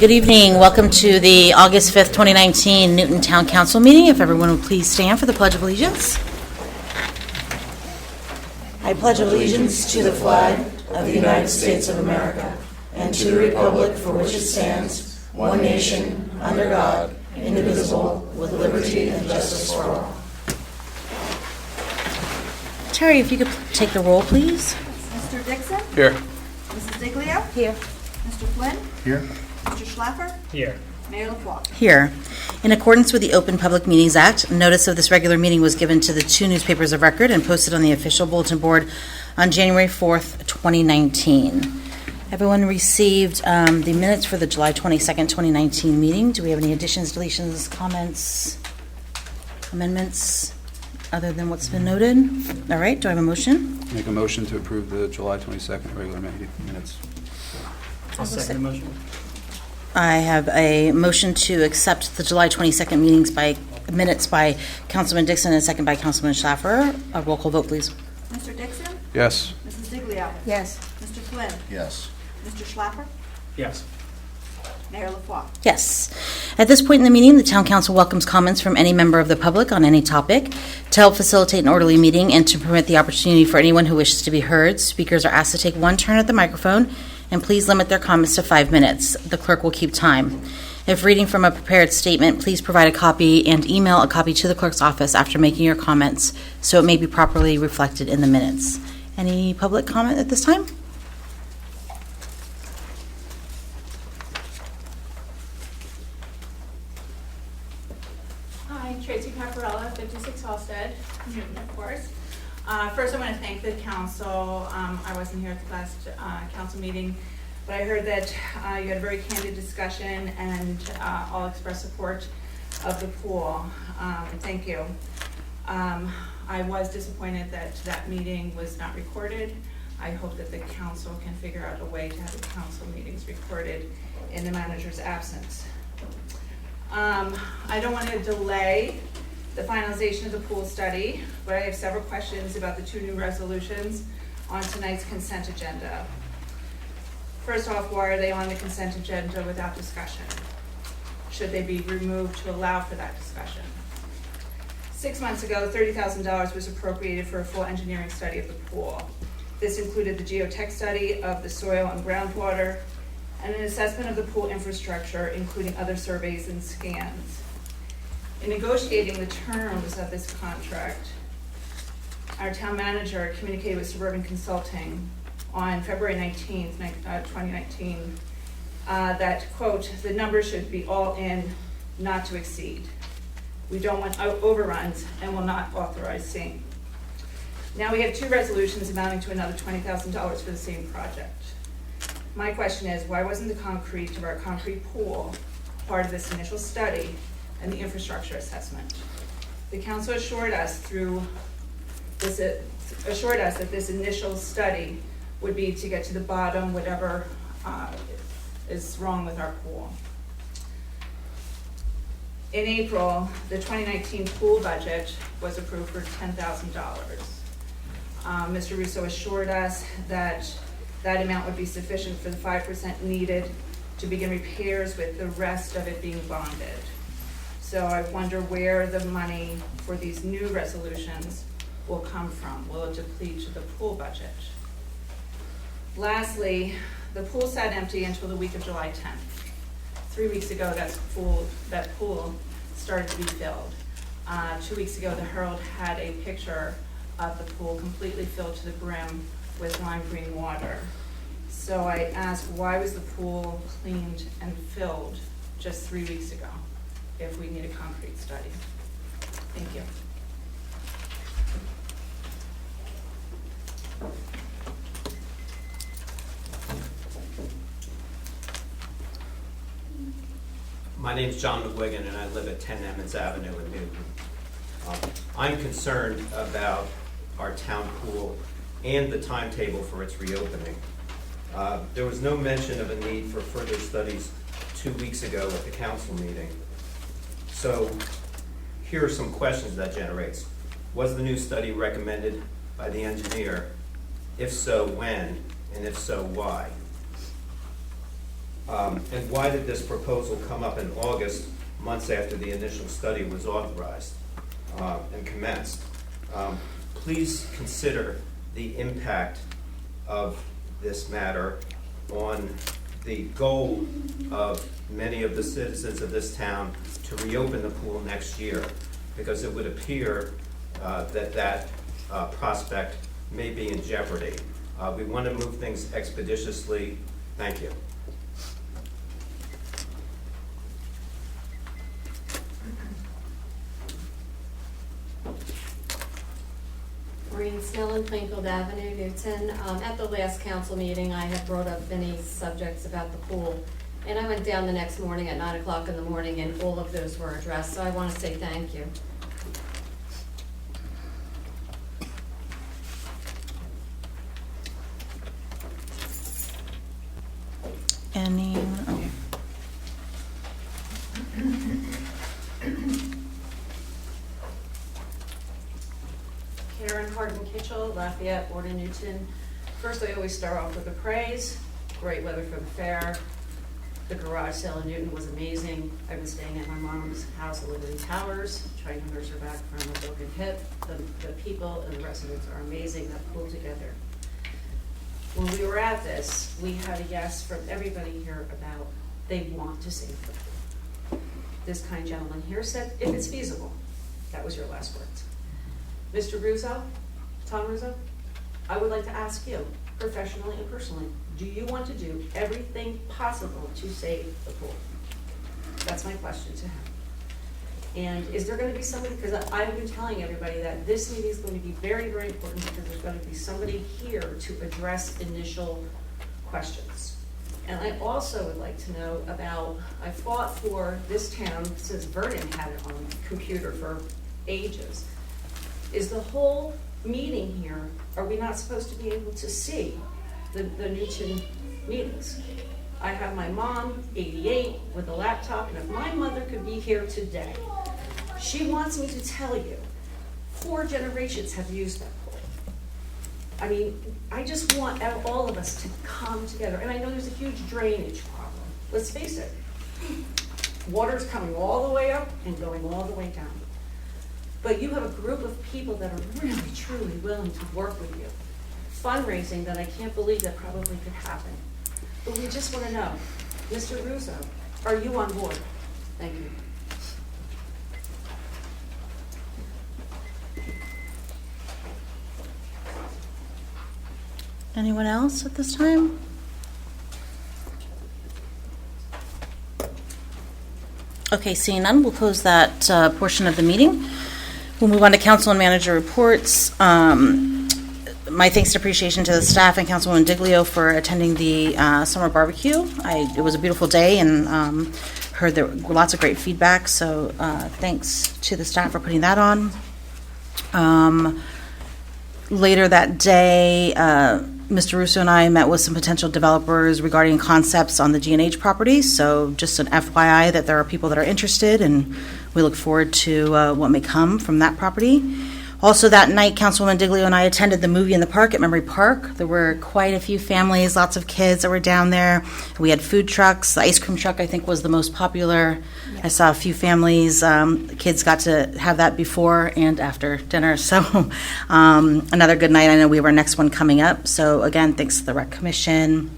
Good evening. Welcome to the August 5th, 2019 Newton Town Council meeting. If everyone would please stand for the Pledge of Allegiance. I pledge allegiance to the flag of the United States of America and to the republic for which it stands, one nation, under God, indivisible, with liberty and justice for all. Terry, if you could take the roll, please. Mr. Dixon? Here. Mrs. Diglio? Here. Mr. Flynn? Here. Mr. Schlaffer? Here. Mayor LaFois? Here. In accordance with the Open Public Meetings Act, notice of this regular meeting was given to the two newspapers of record and posted on the official bulletin board on January 4th, 2019. Everyone received the minutes for the July 22nd, 2019 meeting. Do we have any additions, deletions, comments, amendments, other than what's been noted? All right, do I have a motion? Make a motion to approve the July 22nd regular meeting minutes. I'll second the motion. I have a motion to accept the July 22nd minutes by Councilman Dixon and a second by Councilman Schlaffer. A roll call vote, please. Mr. Dixon? Yes. Mrs. Diglio? Yes. Mr. Flynn? Yes. Mr. Schlaffer? Yes. Mayor LaFois? Yes. At this point in the meeting, the Town Council welcomes comments from any member of the public on any topic. To help facilitate an orderly meeting and to permit the opportunity for anyone who wishes to be heard, speakers are asked to take one turn at the microphone and please limit their comments to 5 minutes. The clerk will keep time. If reading from a prepared statement, please provide a copy and email a copy to the clerk's office after making your comments so it may be properly reflected in the minutes. Any public comment at this time? Hi, Tracy Caparella, 56 Halsted, Newton, of course. First, I want to thank the council. I wasn't here at the last council meeting, but I heard that you had a very candid discussion and all expressed support of the pool. Thank you. I was disappointed that that meeting was not recorded. I hope that the council can figure out a way to have the council meetings recorded in the manager's absence. I don't want to delay the finalization of the pool study, but I have several questions about the two new resolutions on tonight's consent agenda. First off, why are they on the consent agenda without discussion? Should they be removed to allow for that discussion? 6 months ago, $30,000 was appropriated for a full engineering study of the pool. This included the geotech study of the soil and groundwater and an assessment of the pool infrastructure, including other surveys and scans. In negotiating the terms of this contract, our town manager communicated with Suburban Consulting on February 19th, 2019, that, quote, the numbers should be all in, not to exceed. We don't want overruns and will not authorize same. Now we have two resolutions amounting to another $20,000 for the same project. My question is, why wasn't the concrete of our concrete pool part of this initial study and the infrastructure assessment? The council assured us that this initial study would be to get to the bottom, whatever is wrong with our pool. In April, the 2019 pool budget was approved for $10,000. Mr. Russo assured us that that amount would be sufficient for the 5% needed to begin repairs, with the rest of it being bonded. So I wonder where the money for these new resolutions will come from. Will it deplete the pool budget? Lastly, the pool sat empty until the week of July 10th. 3 weeks ago, that pool started to be filled. 2 weeks ago, the Herald had a picture of the pool completely filled to the brim with lime green water. So I asked, why was the pool cleaned and filled just 3 weeks ago if we need a concrete study? Thank you. My name's John McGuigan, and I live at 10 Emmons Avenue in Newton. I'm concerned about our town pool and the timetable for its reopening. There was no mention of a need for further studies 2 weeks ago at the council meeting. So here are some questions that generates. Was the new study recommended by the engineer? If so, when? And if so, why? And why did this proposal come up in August, months after the initial study was authorized and commenced? Please consider the impact of this matter on the goal of many of the citizens of this town to reopen the pool next year, because it would appear that prospect may be in jeopardy. We want to move things expeditiously. Thank you. Maureen Snellen, Plainfield Avenue, Newton. At the last council meeting, I had brought up many subjects about the pool, and I went down the next morning at 9 o'clock in the morning, and all of those were addressed, so I want to say thank you. Any, okay. Karen Hardin Kitchell, Lafayette, born in Newton. First, I always start off with a praise. Great weather for the fair. The garage sale in Newton was amazing. I was staying at my mom's house at Liberty Towers, trying to nurse her back from a broken hip. The people and the residents are amazing that pulled together. When we were at this, we had a yes from everybody here about they want to save the pool. This kind gentleman here said, if it's feasible. That was your last words. Mr. Russo, Tom Russo, I would like to ask you, professionally and personally, do you want to do everything possible to save the pool? That's my question to him. And is there going to be somebody, because I've been telling everybody that this meeting is going to be very, very important, because there's going to be somebody here to address initial questions. And I also would like to know about, I fought for this town since Vernon had it on computer for ages. Is the whole meeting here, are we not supposed to be able to see the Newton meetings? I have my mom, 88, with a laptop, and if my mother could be here today, she wants me to tell you, 4 generations have used that pool. I mean, I just want all of us to come together, and I know there's a huge drainage problem. Let's face it, water's coming all the way up and going all the way down. But you have a group of people that are really, truly willing to work with you. Fundraising that I can't believe that probably could happen. But we just want to know, Mr. Russo, are you on board? Thank you. Anyone else at this time? Okay, seeing none, we'll close that portion of the meeting. We'll move on to council and manager reports. My thanks and appreciation to the staff and Councilwoman Diglio for attending the summer barbecue. It was a beautiful day, and heard there were lots of great feedback, so thanks to the staff for putting that on. Later that day, Mr. Russo and I met with some potential developers regarding concepts on the G&H property, so just an FYI that there are people that are interested, and we look forward to what may come from that property. Also that night, Councilwoman Diglio and I attended the movie in the park at Memory Park. There were quite a few families, lots of kids that were down there. We had food trucks. The ice cream truck, I think, was the most popular. I saw a few families. Kids got to have that before and after dinner. So another good night. I know we have our next one coming up. So again, thanks to the Rec Commission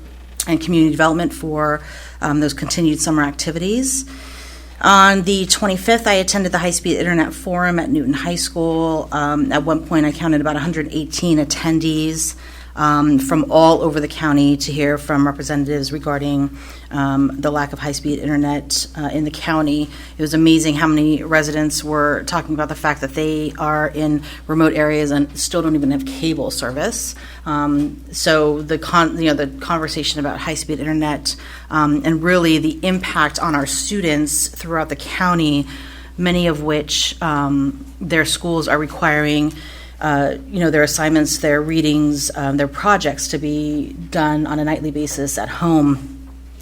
and Community Development for those continued summer activities. On the 25th, I attended the High-Speed Internet Forum at Newton High School. At one point, I counted about 118 attendees from all over the county to hear from representatives regarding the lack of high-speed internet in the county. It was amazing how many residents were talking about the fact that they are in remote areas and still don't even have cable service. So the conversation about high-speed internet and really the impact on our students throughout the county, many of which their schools are requiring their assignments, their readings, their projects to be done on a nightly basis at home,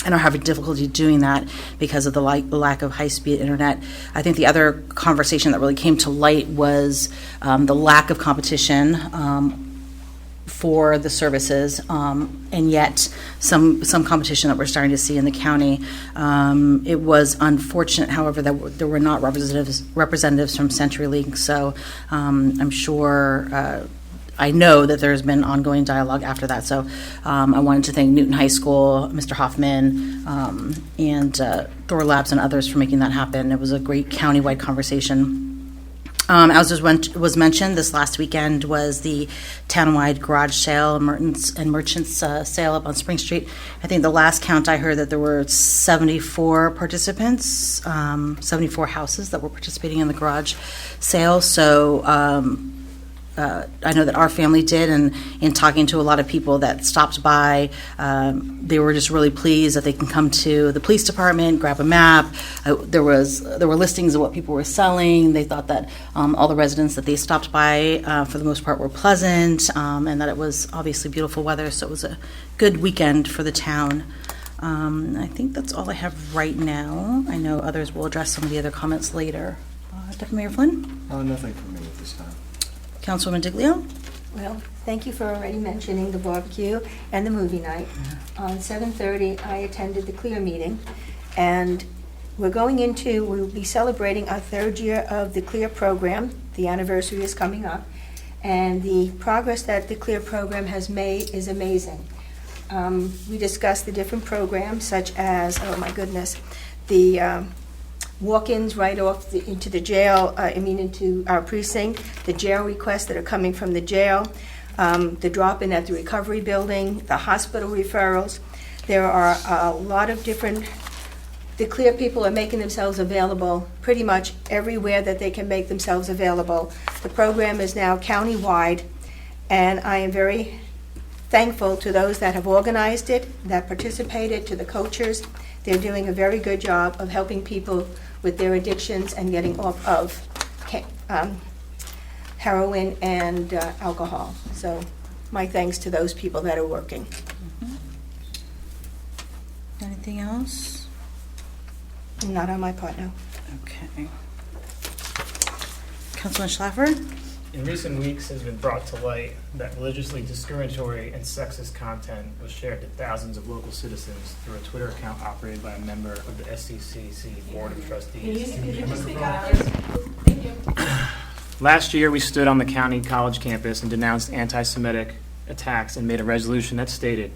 and are having difficulty doing that because of the lack of high-speed internet. I think the other conversation that really came to light was the lack of competition for the services, and yet some competition that we're starting to see in the county. It was unfortunate, however, that there were not representatives from CenturyLink, so I'm sure I know that there's been ongoing dialogue after that. So I wanted to thank Newton High School, Mr. Hoffman, and Thor Labs and others for making that happen. It was a great countywide conversation. As was mentioned, this last weekend was the townwide garage sale and merchants sale up on Spring Street. I think the last count I heard that there were 74 participants, 74 houses that were participating in the garage sale. So I know that our family did, and in talking to a lot of people that stopped by, they were just really pleased that they can come to the police department, grab a map. There were listings of what people were selling. They thought that all the residents that they stopped by, for the most part, were pleasant, and that it was obviously beautiful weather, so it was a good weekend for the town. I think that's all I have right now. I know others will address some of the other comments later. Deputy Mayor Flynn? Nothing from me at this time. Councilwoman Diglio? Well, thank you for already mentioning the barbecue and the movie night. On 7:30, I attended the CLEAR meeting, and we'll be celebrating our third year of the CLEAR program. The anniversary is coming up, and the progress that the CLEAR program has made is amazing. We discussed the different programs, such as, the walk-ins right off into the jail, into our precinct, the jail requests that are coming from the jail, the drop-in at the recovery building, the hospital referrals. There are a lot of different, the CLEAR people are making themselves available pretty much everywhere that they can make themselves available. The program is now county-wide, and I am very thankful to those that have organized it, that participated, to the coaches. They're doing a very good job of helping people with their addictions and getting off of heroin and alcohol. So my thanks to those people that are working. Anything else? Not on my part, no. Okay. Councilman Schlaffer? In recent weeks, it has been brought to light that religiously discriminatory and sexist content was shared to thousands of local citizens through a Twitter account operated by a member of the SCCC Board of Trustees. Last year, we stood on the county college campus and denounced anti-Semitic attacks and made a resolution that stated,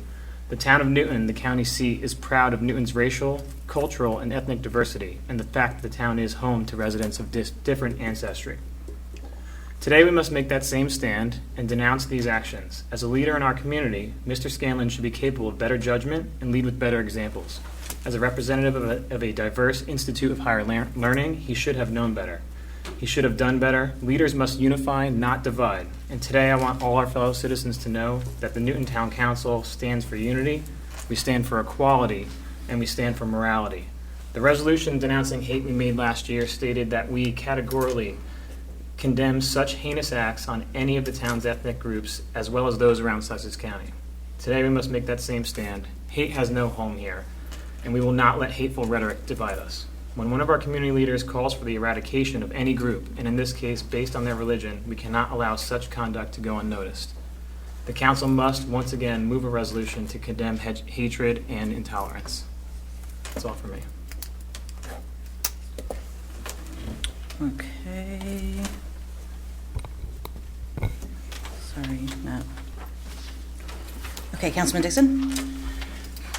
"The town of Newton, the county seat, is proud of Newton's racial, cultural, and ethnic diversity, and the fact that the town is home to residents of different ancestry." Today, we must make that same stand and denounce these actions. As a leader in our community, Mr. Scanlon should be capable of better judgment and lead with better examples. As a representative of a diverse institute of higher learning, he should have known better. He should have done better. Leaders must unify, not divide. And today, I want all our fellow citizens to know that the Newton Town Council stands for unity, we stand for equality, and we stand for morality. The resolution denouncing hate we made last year stated that we categorically condemn such heinous acts on any of the town's ethnic groups, as well as those around Sussex County. Today, we must make that same stand. Hate has no home here, and we will not let hateful rhetoric divide us. When one of our community leaders calls for the eradication of any group, and in this case, based on their religion, we cannot allow such conduct to go unnoticed. The council must, once again, move a resolution to condemn hatred and intolerance. That's all for me. Okay. Sorry, Matt. Okay, Councilman Dixon?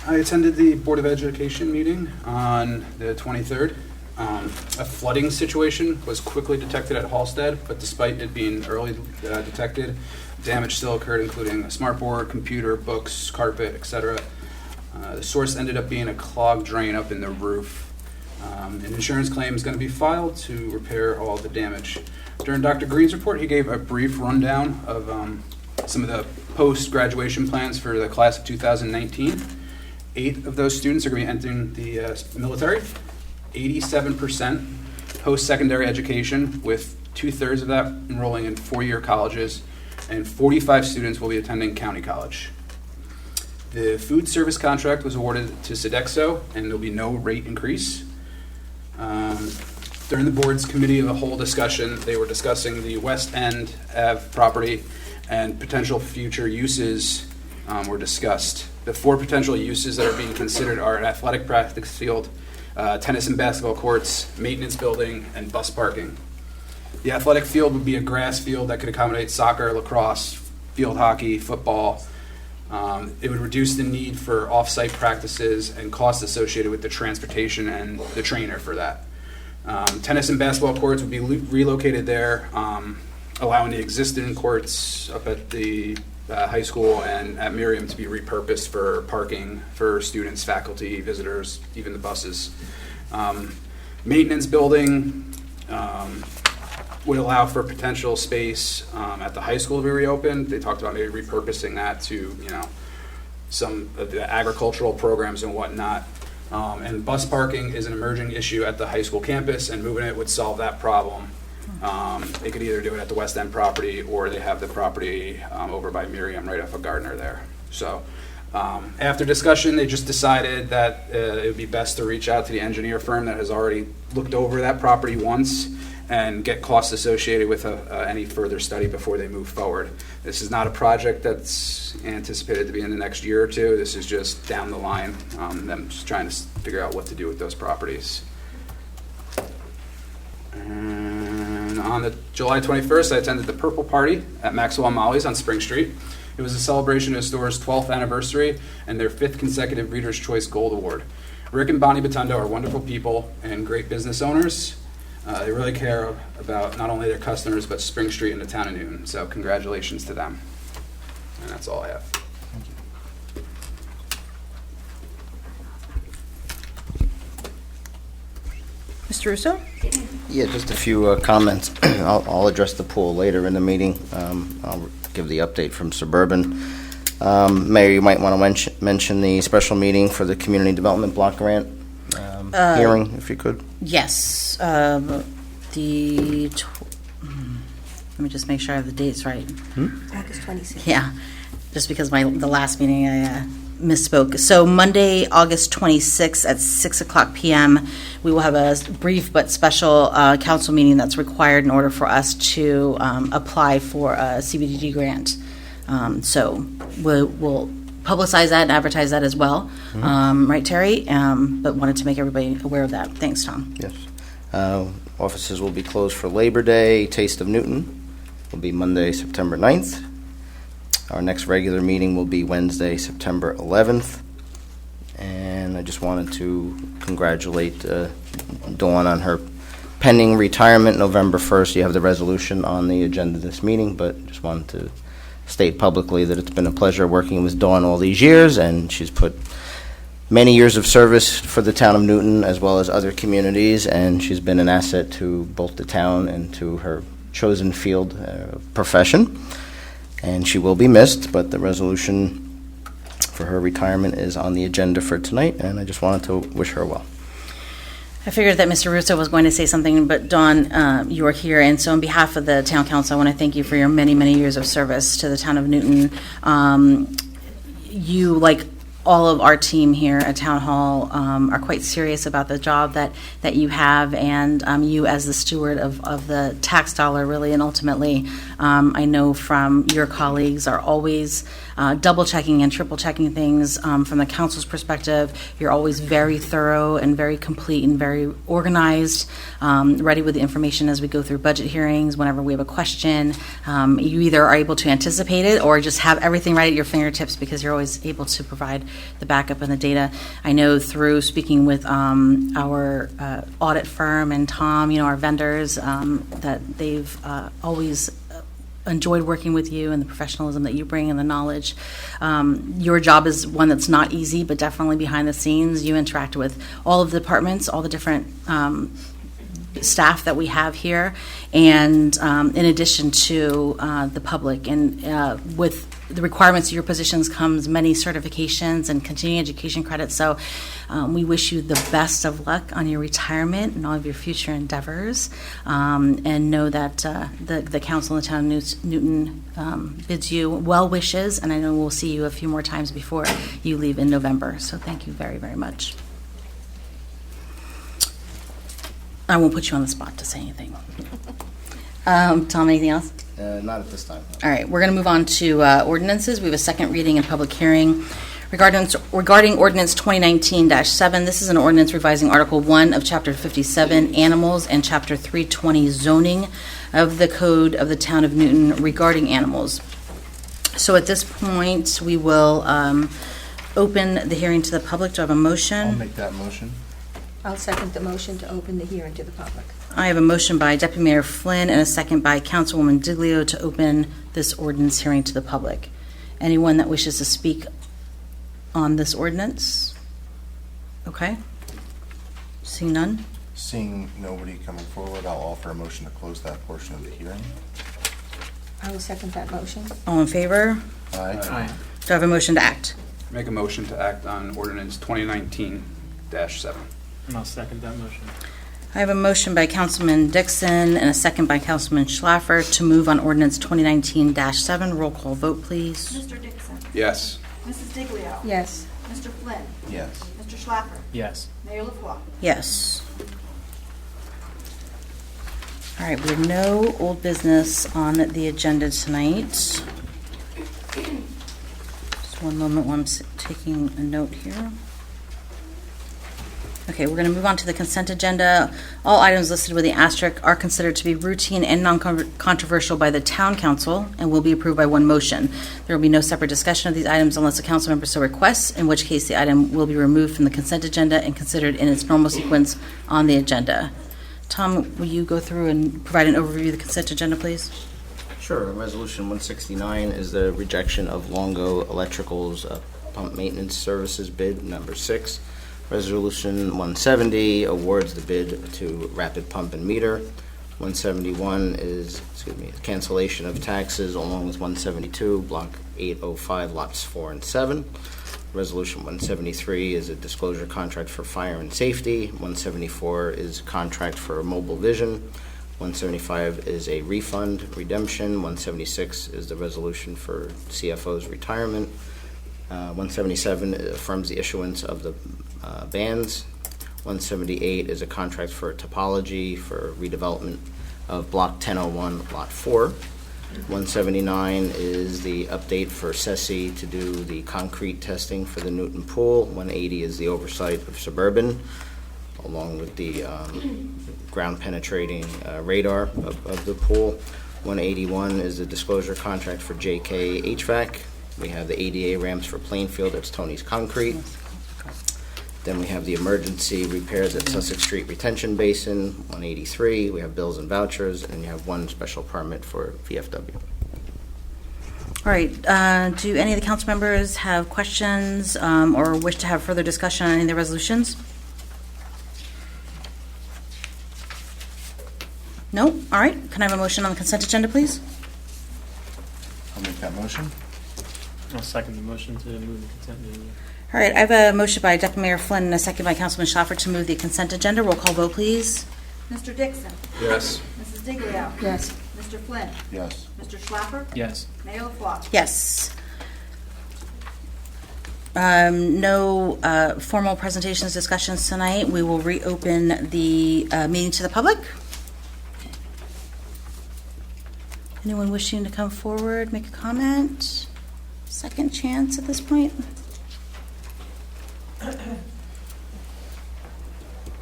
I attended the Board of Education meeting on the 23rd. A flooding situation was quickly detected at Halsted, but despite it being early detected, damage still occurred, including a smartboard, computer, books, carpet, etc. The source ended up being a clogged drain up in the roof. An insurance claim is going to be filed to repair all the damage. During Dr. Green's report, he gave a brief rundown of some of the post-graduation plans for the class of 2019. 8 of those students are going to be entering the military. 87% post-secondary education, with 2/3 of that enrolling in 4-year colleges, and 45 students will be attending county college. The food service contract was awarded to Sodexo, and there'll be no rate increase. During the board's committee of the whole discussion, they were discussing the West End Ave property and potential future uses were discussed. The 4 potential uses that are being considered are an athletic practice field, tennis and basketball courts, maintenance building, and bus parking. The athletic field would be a grass field that could accommodate soccer, lacrosse, field hockey, football. It would reduce the need for off-site practices and costs associated with the transportation and the trainer for that. Tennis and basketball courts would be relocated there, allowing the existing courts up at the high school and at Miriam to be repurposed for parking for students, faculty, visitors, even the buses. Maintenance building would allow for potential space at the high school to be reopened. They talked about maybe repurposing that to, some of the agricultural programs and whatnot. And bus parking is an emerging issue at the high school campus, and moving it would solve that problem. They could either do it at the West End property, or they have the property over by Miriam right off of Gardner there. So after discussion, they just decided that it would be best to reach out to the engineer firm that has already looked over that property once and get costs associated with any further study before they move forward. This is not a project that's anticipated to be in the next year or two. This is just down the line, them just trying to figure out what to do with those properties. And on the July 21st, I attended the Purple Party at Maxwell Molly's on Spring Street. It was a celebration of the store's 12th anniversary and their 5th consecutive Reader's Choice Gold Award. Rick and Bonnie Batundo are wonderful people and great business owners. They really care about not only their customers, but Spring Street and the town of Newton. So congratulations to them. And that's all I have. Mr. Russo? Yeah, just a few comments. I'll address the pool later in the meeting. I'll give the update from Suburban. Mayor, you might want to mention the special meeting for the Community Development Block Grant hearing, if you could. Yes. Let me just make sure I have the dates right. August 26th. Yeah, just because the last meeting I misspoke. So Monday, August 26th at 6 o'clock p.m., we will have a brief but special council meeting that's required in order for us to apply for a CBDG grant. So we'll publicize that and advertise that as well. Right, Terry? But wanted to make everybody aware of that. Thanks, Tom. Yes. Offices will be closed for Labor Day. Taste of Newton will be Monday, September 9th. Our next regular meeting will be Wednesday, September 11th. And I just wanted to congratulate Dawn on her pending retirement, November 1st. You have the resolution on the agenda of this meeting, but just wanted to state publicly that it's been a pleasure working with Dawn all these years, and she's put many years of service for the town of Newton as well as other communities, and she's been an asset to both the town and to her chosen field profession. And she will be missed, but the resolution for her retirement is on the agenda for tonight, and I just wanted to wish her well. I figured that Mr. Russo was going to say something, but Dawn, you are here, and so on behalf of the town council, I want to thank you for your many, many years of service to the town of Newton. You, like all of our team here at Town Hall, are quite serious about the job that you have, and you as the steward of the tax dollar, really, and ultimately, I know from your colleagues are always double-checking and triple-checking things. From the council's perspective, you're always very thorough and very complete and very organized, ready with the information as we go through budget hearings. Whenever we have a question, you either are able to anticipate it or just have everything right at your fingertips because you're always able to provide the backup and the data. I know through speaking with our audit firm and Tom, our vendors, that they've always enjoyed working with you and the professionalism that you bring and the knowledge. Your job is one that's not easy, but definitely behind the scenes. You interact with all of the departments, all the different staff that we have here, and in addition to the public. And with the requirements of your positions comes many certifications and continuing education credits. So we wish you the best of luck on your retirement and all of your future endeavors. And know that the council in the town of Newton bids you well wishes, and I know we'll see you a few more times before you leave in November. So thank you very, very much. I won't put you on the spot to say anything. Tom, anything else? Not at this time. All right, we're going to move on to ordinances. We have a second reading and public hearing regarding ordinance 2019-7. This is an ordinance revising Article 1 of Chapter 57, Animals, and Chapter 320, Zoning of the Code of the Town of Newton regarding animals. So at this point, we will open the hearing to the public. Do I have a motion? I'll make that motion. I'll second the motion to open the hearing to the public. I have a motion by Deputy Mayor Flynn and a second by Councilwoman Diglio to open this ordinance hearing to the public. Anyone that wishes to speak on this ordinance? Okay. Seeing none? Seeing nobody coming forward, I'll offer a motion to close that portion of the hearing. I will second that motion. All in favor? Aye. Do I have a motion to act? Make a motion to act on ordinance 2019-7. And I'll second that motion. I have a motion by Councilman Dixon and a second by Councilman Schlaffer to move on ordinance 2019-7. Roll call vote, please. Mr. Dixon. Yes. Mrs. Diglio. Yes. Mr. Flynn. Yes. Mr. Schlaffer. Yes. Mayor LaFois. Yes. All right, we have no old business on the agenda tonight. Just one moment while I'm taking a note here. Okay, we're going to move on to the consent agenda. All items listed with the asterisk are considered to be routine and non-controversial by the town council and will be approved by one motion. There will be no separate discussion of these items unless a council member so requests, in which case the item will be removed from the consent agenda and considered in its normal sequence on the agenda. Tom, will you go through and provide an overview of the consent agenda, please? Sure. Resolution 169 is the rejection of Longo Electrical's pump maintenance services bid number 6. Resolution 170 awards the bid to Rapid Pump and Meter. 171 is, cancellation of taxes, along with 172, Block 805, Lots 4 and 7. Resolution 173 is a disclosure contract for fire and safety. 174 is contract for Mobile Vision. 175 is a refund redemption. 176 is the resolution for CFO's retirement. 177 affirms the issuance of the bans. 178 is a contract for topology for redevelopment of Block 1001, Lot 4. 179 is the update for SESI to do the concrete testing for the Newton Pool. 180 is the oversight of Suburban, along with the ground penetrating radar of the pool. 181 is the disclosure contract for JK HVAC. We have the ADA ramps for Plainfield, that's Tony's Concrete. Then we have the emergency repairs at Sussex Street Retention Basin, 183. We have bills and vouchers, and you have one special permit for VFW. All right, do any of the council members have questions or wish to have further discussion on any of the resolutions? No? All right, can I have a motion on the consent agenda, please? I'll make that motion. I'll second the motion to move the consent agenda. All right, I have a motion by Deputy Mayor Flynn and a second by Councilman Schlaffer to move the consent agenda. Roll call vote, please. Mr. Dixon. Yes. Mrs. Diglio. Yes. Mr. Flynn. Yes. Mr. Schlaffer. Yes. Mayor LaFois. Yes. No formal presentations, discussions tonight. We will reopen the meeting to the public. Anyone wishing to come forward, make a comment? Second chance at this point?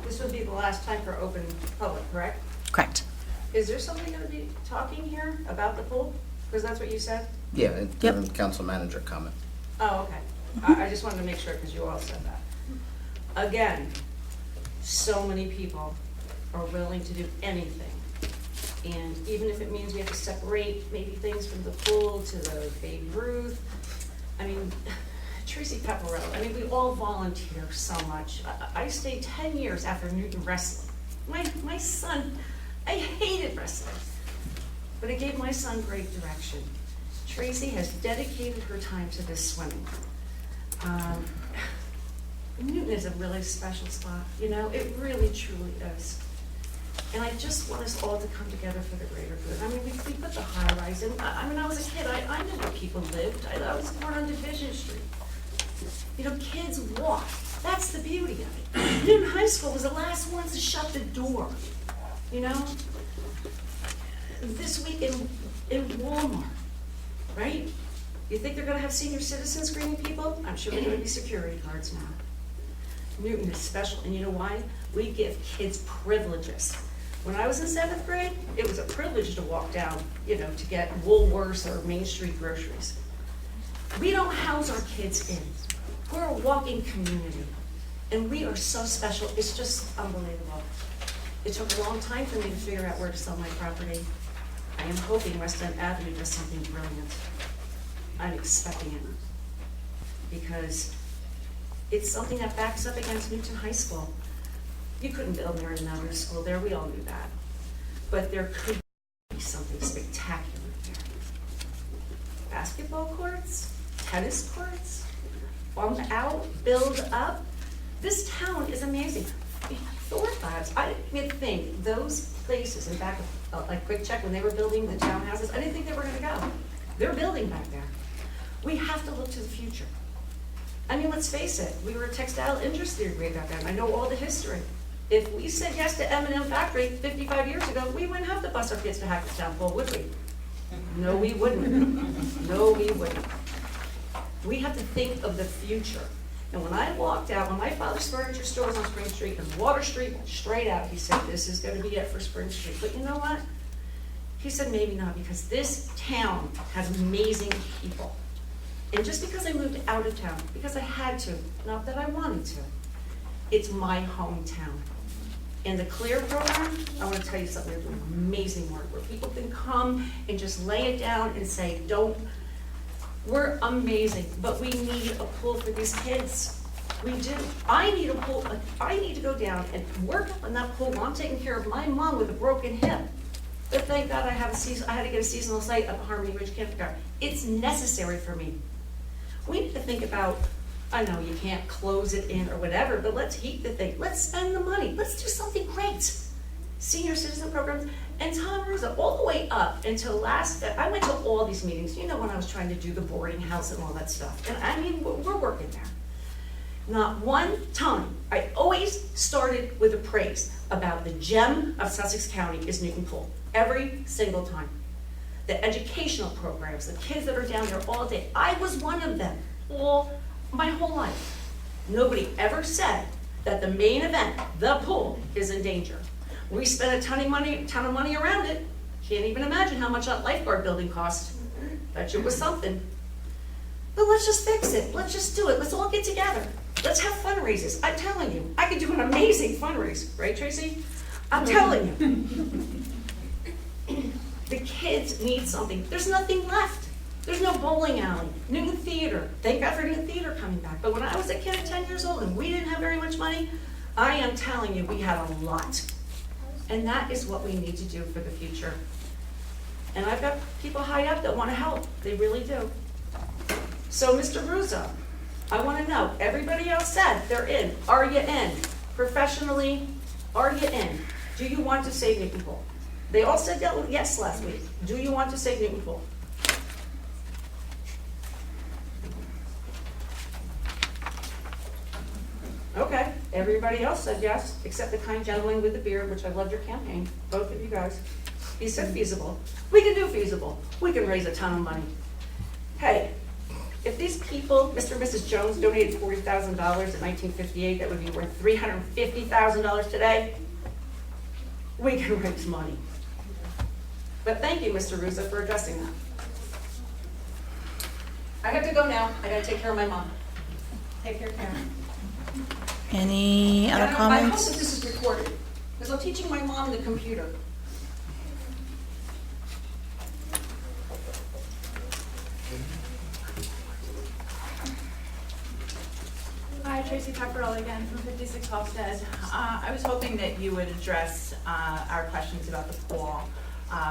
This would be the last time for open public, correct? Correct. Is there somebody going to be talking here about the pool? Because that's what you said? Yeah, Yep. council manager comment. Oh, okay. I just wanted to make sure because you all said that. Again, so many people are willing to do anything. And even if it means we have to separate maybe things from the pool to the Baby Ruth, I mean, Tracy Pepperell, I mean, we all volunteer so much. I stayed 10 years after Newton wrestling. My son, I hated wrestling, but it gave my son great direction. Tracy has dedicated her time to this swimming. Newton is a really special spot, you know, it really truly is. And I just want us all to come together for the greater good. I mean, we put the high rise in. I mean, I was a kid, I knew where people lived. I was born on Division Street. You know, kids walk. That's the beauty of it. Newton High School was the last ones to shut the door, you know? this week in Walmart, right? You think they're gonna have senior citizens screening people? I'm sure they're gonna be security guards now. Newton is special, and you know why? We give kids privileges. When I was in 7th grade, it was a privilege to walk down, to get Woolworths or Main Street groceries. We don't house our kids in. We're a walking community, and we are so special. It's just unbelievable. It took a long time for me to figure out where to sell my property. I am hoping West End Avenue does something brilliant. I'm expecting it, because it's something that backs up against Newton High School. You couldn't build Marion Avenue School there, we all knew that. But there could be something spectacular there. Basketball courts, tennis courts, bump out, build up. This town is amazing. Thorpe Labs, I didn't even think those places in back of, like Quick Check, when they were building the townhouses, I didn't think they were gonna go. They're building back there. We have to look to the future. I mean, let's face it, we were a textile industry way back then. I know all the history. If we said yes to M&M Factory 55 years ago, we wouldn't have to bus our kids to Hackettstown Pool, would we? No, we wouldn't. No, we wouldn't. We have to think of the future. And when I walked out, when my father's furniture store was on Spring Street and Water Street went straight out, he said, this is gonna be it for Spring Street. But you know what? He said, maybe not, because this town has amazing people. And just because I moved out of town, because I had to, not that I wanted to, it's my hometown. And the CLEAR program, I want to tell you something, they're doing amazing work where people can come and just lay it down and say, we're amazing, but we need a pool for these kids. We do. I need a pool. I need to go down and work on that pool while I'm taking care of my mom with a broken hip. But thank God I had to get a seasonal site up at Harmony Ridge Campground. It's necessary for me. We need to think about, I know you can't close it in or whatever, but let's heat the thing. Let's spend the money. Let's do something great. Senior citizen programs. And Tom Russo, all the way up until I went to all these meetings, when I was trying to do the boarding house and all that stuff. And I mean, we're working there. Not one time, I always started with a praise about the gem of Sussex County is Newton Pool. Every single time. The educational programs, the kids that are down there all day. I was one of them my whole life. Nobody ever said that the main event, the pool, is in danger. We spent a ton of money around it. Can't even imagine how much that lifeguard building cost. Bet you it was something. But let's just fix it. Let's just do it. Let's all get together. Let's have fundraisers. I'm telling you, I could do an amazing fundraiser, right, Tracy? I'm telling you. The kids need something. There's nothing left. There's no bowling alley, Newton Theater. Thank God for Newton Theater coming back. But when I was a kid at 10 years old and we didn't have very much money, I am telling you, we had a lot. And that is what we need to do for the future. And I've got people high up that want to help. They really do. So, Mr. Russo, I want to know, everybody else said they're in. Are you in? Professionally, are you in? Do you want to save Newton Pool? They all said yes last week. Do you want to save Newton Pool? Okay, everybody else said yes, except the kind gentleman with the beard, which I loved your campaign, both of you guys. He said feasible. We can do feasible. We can raise a ton of money. Hey, if these people, Mr. and Mrs. Jones, donated $40,000 in 1958, that would be worth $350,000 today. We can raise money. But thank you, Mr. Russo, for addressing that. I have to go now. I gotta take care of my mom. Take care, Karen. Any other I hope comments? that this is recorded, because I'm teaching my mom the computer. Hi, Tracy Pepperell again from 56 Hofstad. I was hoping that you would address our questions about the pool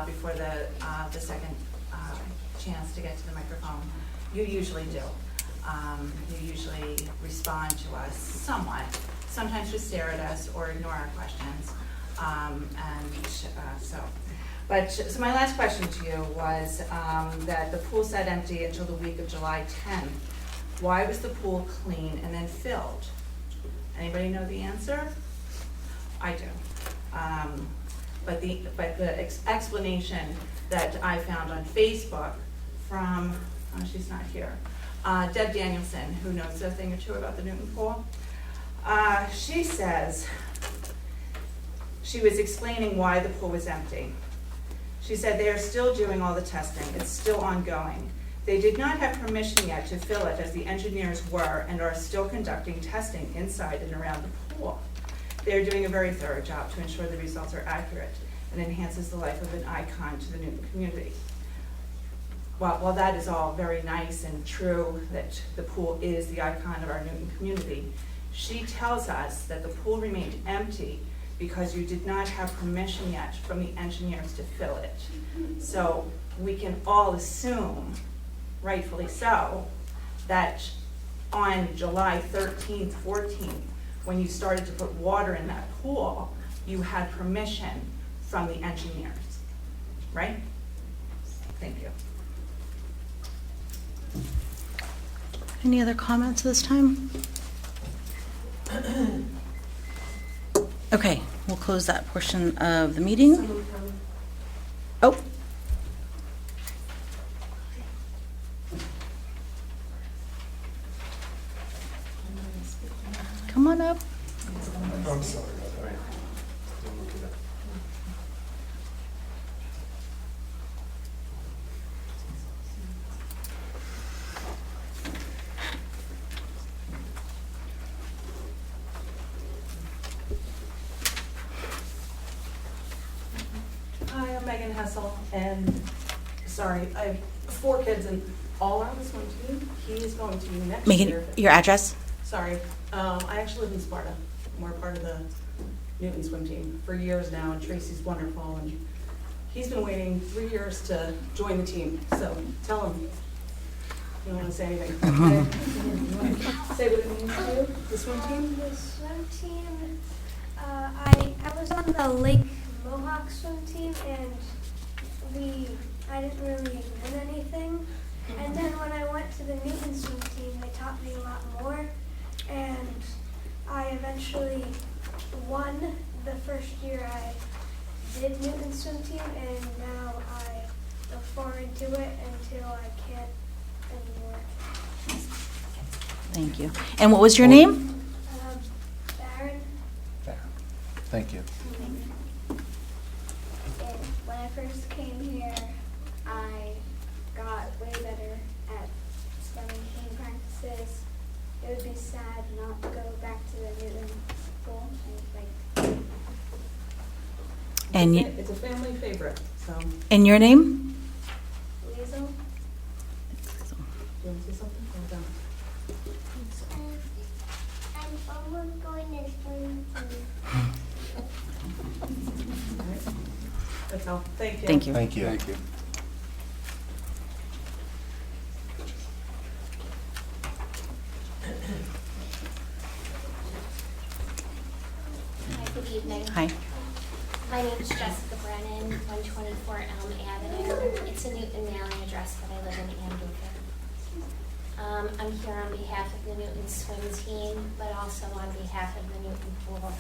before the second chance to get to the microphone. You usually do. You usually respond to us somewhat. Sometimes just stare at us or ignore our questions. So my last question to you was that the pool sat empty until the week of July 10th. Why was the pool clean and then filled? Anybody know the answer? I do. but the explanation that I found on Facebook from, she's not here, Deb Danielson, who knows a thing or two about the Newton Pool. She says, she was explaining why the pool was empty. She said they are still doing all the testing. It's still ongoing. They did not have permission yet to fill it, as the engineers were and are still conducting testing inside and around the pool. They are doing a very thorough job to ensure the results are accurate and enhances the life of an icon to the Newton community. While that is all very nice and true, that the pool is the icon of our Newton community, she tells us that the pool remained empty because you did not have permission yet from the engineers to fill it. So we can all assume, rightfully so, that on July 13th, 14th, when you started to put water in that pool, you had permission from the engineers, right? Thank you. Any other comments this time? Okay, we'll close that portion of the meeting. Oh. Come on up. I'm sorry. Hi, I'm Megan Hessel, and sorry, I have 4 kids and all are on the swim team. He is going to be next Megan, year. your address? Sorry, I actually live in Sparta. We're part of the Newton swim team for years now, and Tracy's wonderful, and he's been waiting 3 years to join the team, so tell him. You don't want to say anything. Okay. Say what it means to you, the swim team? The swim team, I was on the Lake Mohawk swim team, and I didn't really win anything. And then when I went to the Newton swim team, they taught me a lot more, and I eventually won the first year I did Newton swim team, and now I look forward to it until I can't anymore. Thank you. And what was your name? Baron. Thank you. And when I first came here, I got way better at swimming team practices. It would be sad not to go back to the Newton pool. And It's a family favorite, so. And your name? Liesel. You want to say something? Well done. I'm almost going to swim team. All right. That's all. Thank you. Thank you. Thank you. Thank you. Hi, good evening. Hi. My name is Jessica Brennan, 124 Elm Avenue. It's a Newton mailing address, but I live in Andover. I'm here on behalf of the Newton swim team, but also on behalf of the Newton pool.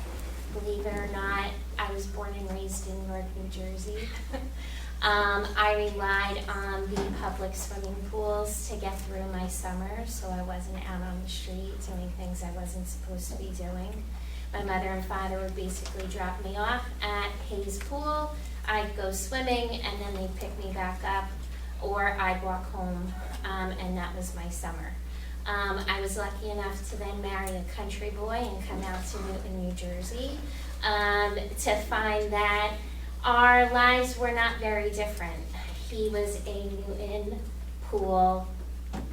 Believe it or not, I was born and raised in Newark, New Jersey. I relied on the public swimming pools to get through my summer, so I wasn't out on the street doing things I wasn't supposed to be doing. My mother and father would basically drop me off at Hayes Pool. I'd go swimming, and then they'd pick me back up, or I'd walk home, and that was my summer. I was lucky enough to then marry a country boy and come out to Newton, New Jersey, to find that our lives were not very different. He was a Newton pool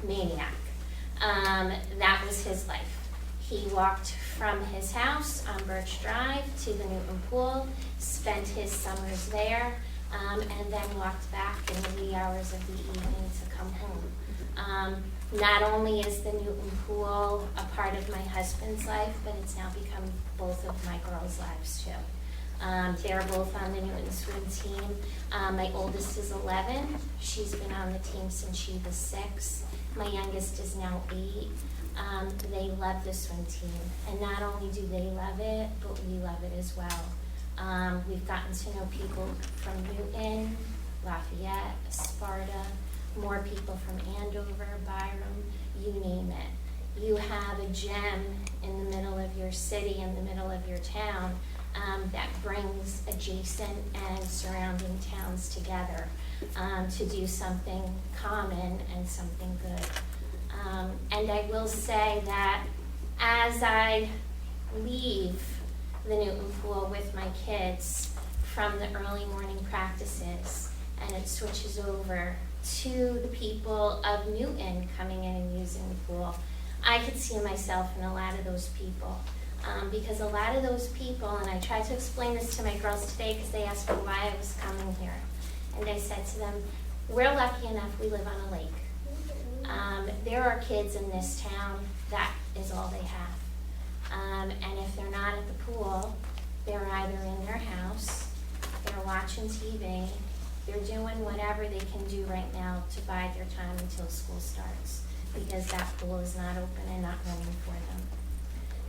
maniac. That was his life. He walked from his house on Birch Drive to the Newton pool, spent his summers there, and then walked back in the wee hours of the evening to come home. Not only is the Newton pool a part of my husband's life, but it's now become both of my girls' lives too. They're both on the Newton swim team. My oldest is 11. She's been on the team since she was 6. My youngest is now 8. They love the swim team, and not only do they love it, but we love it as well. We've gotten to know people from Newton, Lafayette, Sparta, more people from Andover, Byram, you name it. You have a gem in the middle of your city, in the middle of your town, that brings adjacent and surrounding towns together to do something common and something good. And I will say that as I leave the Newton Pool with my kids from the early morning practices, and it switches over to the people of Newton coming in and using the pool, I could see myself in a lot of those people. Because a lot of those people, and I tried to explain this to my girls today because they asked me why I was coming here. And I said to them, we're lucky enough we live on a lake. There are kids in this town, that is all they have. And if they're not at the pool, they're either in their house, they're watching TV, they're doing whatever they can do right now to bide their time until school starts, because that pool is not open and not running for them.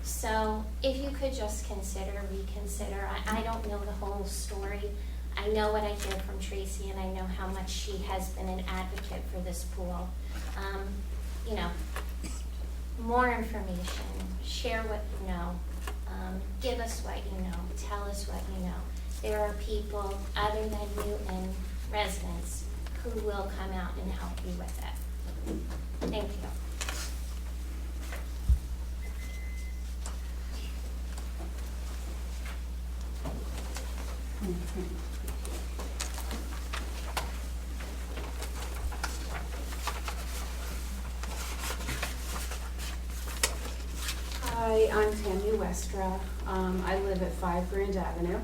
So if you could just reconsider, I don't know the whole story. I know what I hear from Tracy, and I know how much she has been an advocate for this pool. You know, more information, share what you know, give us what you know, tell us what you know. There are people other than you and residents who will come out and help you with it. Thank you. Hi, I'm Tammy Westra. I live at 5 Grand Avenue,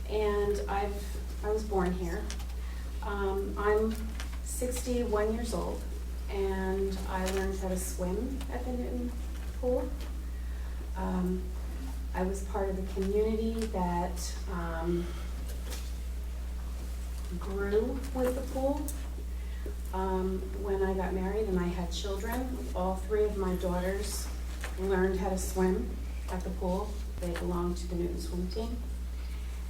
and I was born here. I'm 61 years old, and I learned how to swim at the Newton Pool. I was part of the community that grew with the pool. When I got married and I had children, all 3 of my daughters learned how to swim at the pool. They belonged to the Newton swim team.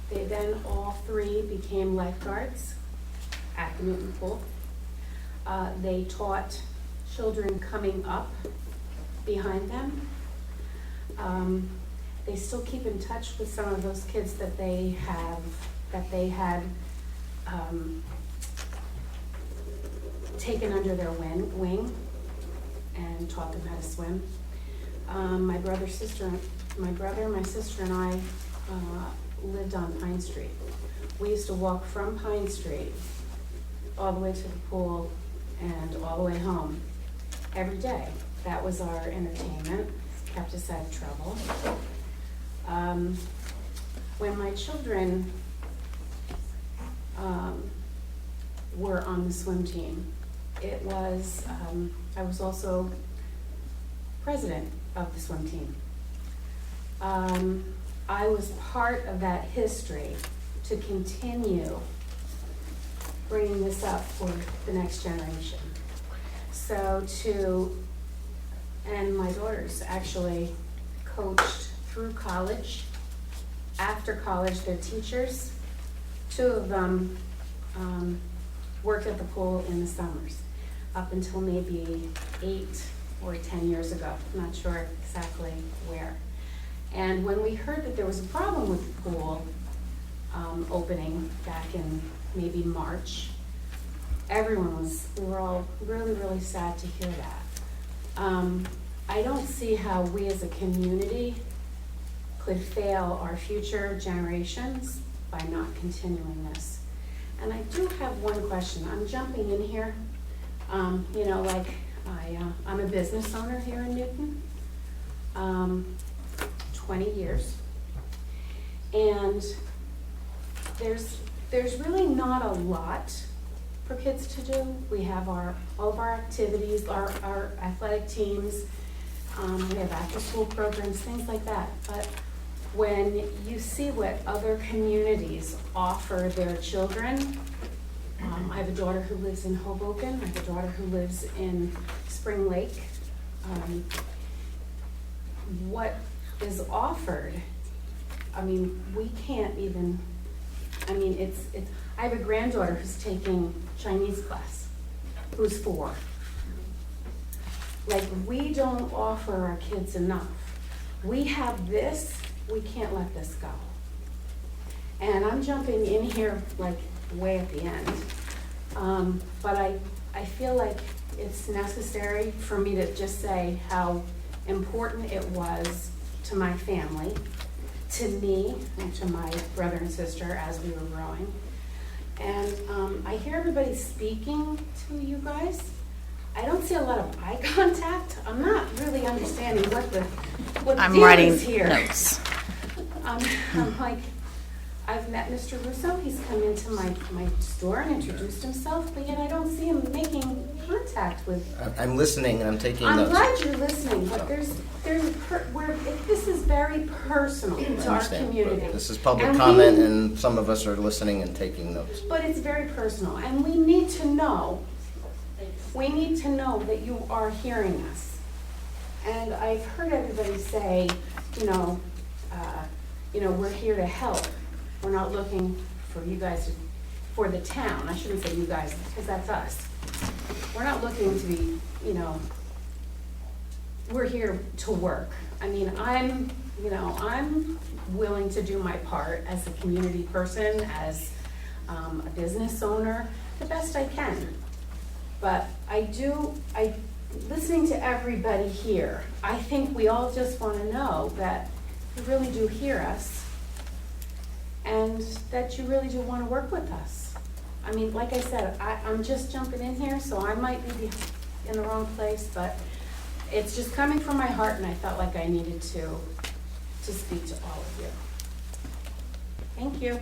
They then all 3 became lifeguards at the Newton Pool. They taught children coming up behind them. They still keep in touch with some of those kids that they had taken under their wing and taught them how to swim. My brother, my sister, and I lived on Pine Street. We used to walk from Pine Street all the way to the pool and all the way home every day. That was our entertainment, kept us out of trouble. When my children were on the swim team, it was, I was also president of the swim team. I was part of that history to continue bringing this up for the next generation. And my daughters actually coached through college. After college, they're teachers. 2 of them worked at the pool in the summers, up until maybe 8 or 10 years ago. I'm not sure exactly where. And when we heard that there was a problem with the pool opening back in maybe March, we were all really, really sad to hear that. I don't see how we as a community could fail our future generations by not continuing this. And I do have one question. I'm jumping in here. You know, like I'm a business owner here in Newton, 20 years. And there's really not a lot for kids to do. We have all of our activities, our athletic teams, we have after-school programs, things like that. But when you see what other communities offer their children, I have a daughter who lives in Hoboken, I have a daughter who lives in Spring Lake. What is offered I mean, we can't even, I mean, I have a granddaughter who's taking Chinese class, who's 4. Like, we don't offer our kids enough. We have this, we can't let this go. And I'm jumping in here like way at the end. But I feel like it's necessary for me to just say how important it was to my family, to me, and to my brother and sister as we were growing. And I hear everybody speaking to you guys. I don't see a lot of eye contact. I'm not really understanding what the I'm deal writing is here. notes. I'm like, I've met Mr. Russo, he's come into my store and introduced himself, but yet I don't see him making contact with. I'm listening and I'm taking I'm notes. glad you're listening, but this is very personal I to our understand, but community. this is public And comment and some of us are listening and taking notes. But it's very personal, and we need to know that you are hearing us. And I've heard everybody say, we're here to help. We're not looking for you guys, for the town. I shouldn't say you guys, because that's us. We're not looking to be, we're here to work. I mean, I'm willing to do my part as a community person, as a business owner, the best I can. But listening to everybody here, I think we all just want to know that you really do hear us and that you really do want to work with us. I mean, like I said, I'm just jumping in here, so I might be in the wrong place, but it's just coming from my heart, and I felt like I needed to speak to all of you. Thank you.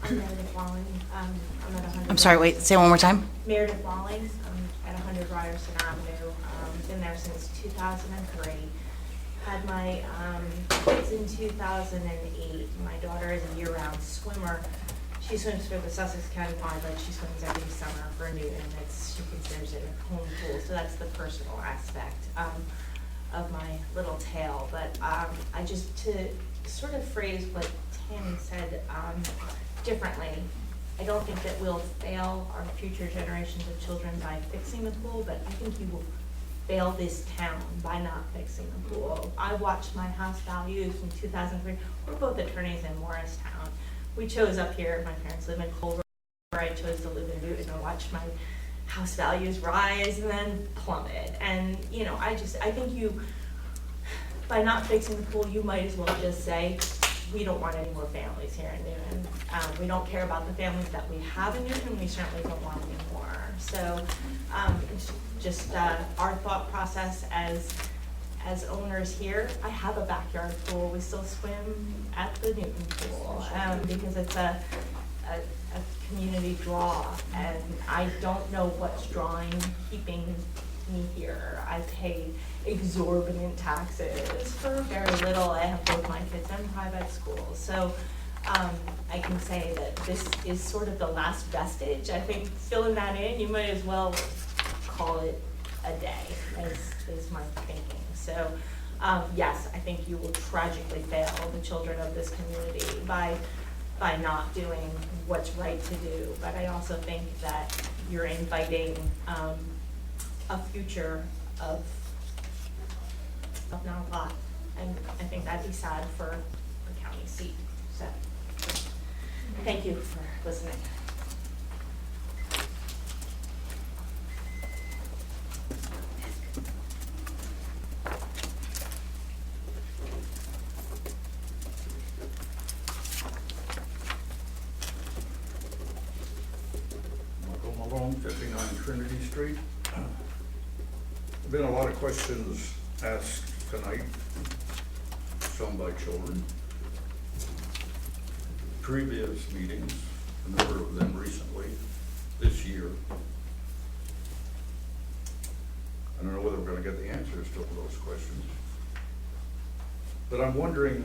I'm Meredith Walling. I'm at 100. I'm sorry, wait, say it one more time. Meredith Walling. I'm at 100 Ryerson Avenue. Been there since 2003. Had my kids in 2008. My daughter is a year-round swimmer. She swims for the Sussex County Wildlife. She swims every summer for Newton. She considers it a home pool, so that's the personal aspect of my little tale. But I just, to sort of phrase what Tammy said differently, I don't think that we'll fail our future generations of children by fixing the pool, but I think you will fail this town by not fixing the pool. I watched my house values in 2003. We're both attorneys in Morristown. We chose up here, my parents live in Culver, I chose to live in Newton, and watch my house values rise and then plummet. And I think by not fixing the pool, you might as well just say, we don't want any more families here in Newton. We don't care about the families that we have in Newton. We certainly don't want any more. So just our thought process as owners here, I have a backyard pool. We still swim at the Newton pool because it's a community draw, and I don't know what's keeping me here. I pay exorbitant taxes for very little. I have both my kids in private schools. So I can say that this is sort of the last vestige. I think filling that in, you might as well call it a day, is my thinking. So yes, I think you will tragically fail the children of this community by not doing what's right to do. But I also think that you're inviting a future of not a lot, and I think that'd be sad for the county seat. So thank you for listening. Michael Malone, 59 Trinity Street. There've been a lot of questions asked tonight, some by children. Previous meetings, a number of them recently, this year. I don't know whether we're going to get the answers to all those questions. But I'm wondering,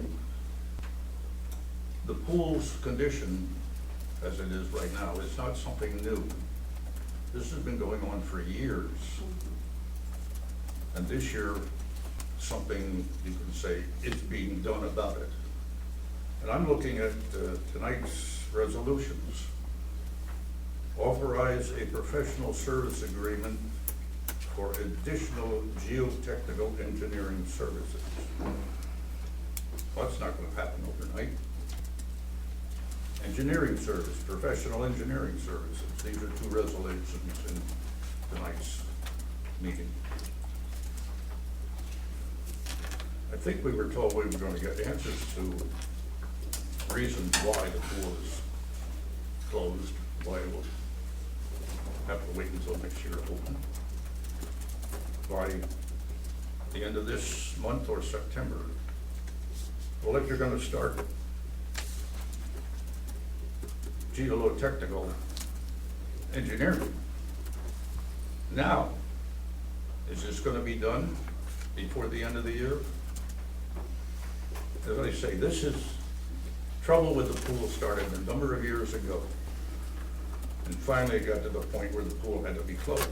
the pool's condition, as it is right now, is not something new. This has been going on for years. And this year, something you can say is being done about it. And I'm looking at tonight's resolutions. Authorize a professional service agreement for additional geotechnical engineering services. Well, that's not going to happen overnight. Engineering service, professional engineering services. These are two resolutions in tonight's meeting. I think we were told we were going to get answers to reasons why the pool is closed, why it will have to wait until next year to open. By the end of this month or September. Well, if you're going to start geotechnical engineering, now, is this going to be done before the end of the year? As I say, this is trouble with the pool started a number of years ago. And finally it got to the point where the pool had to be closed.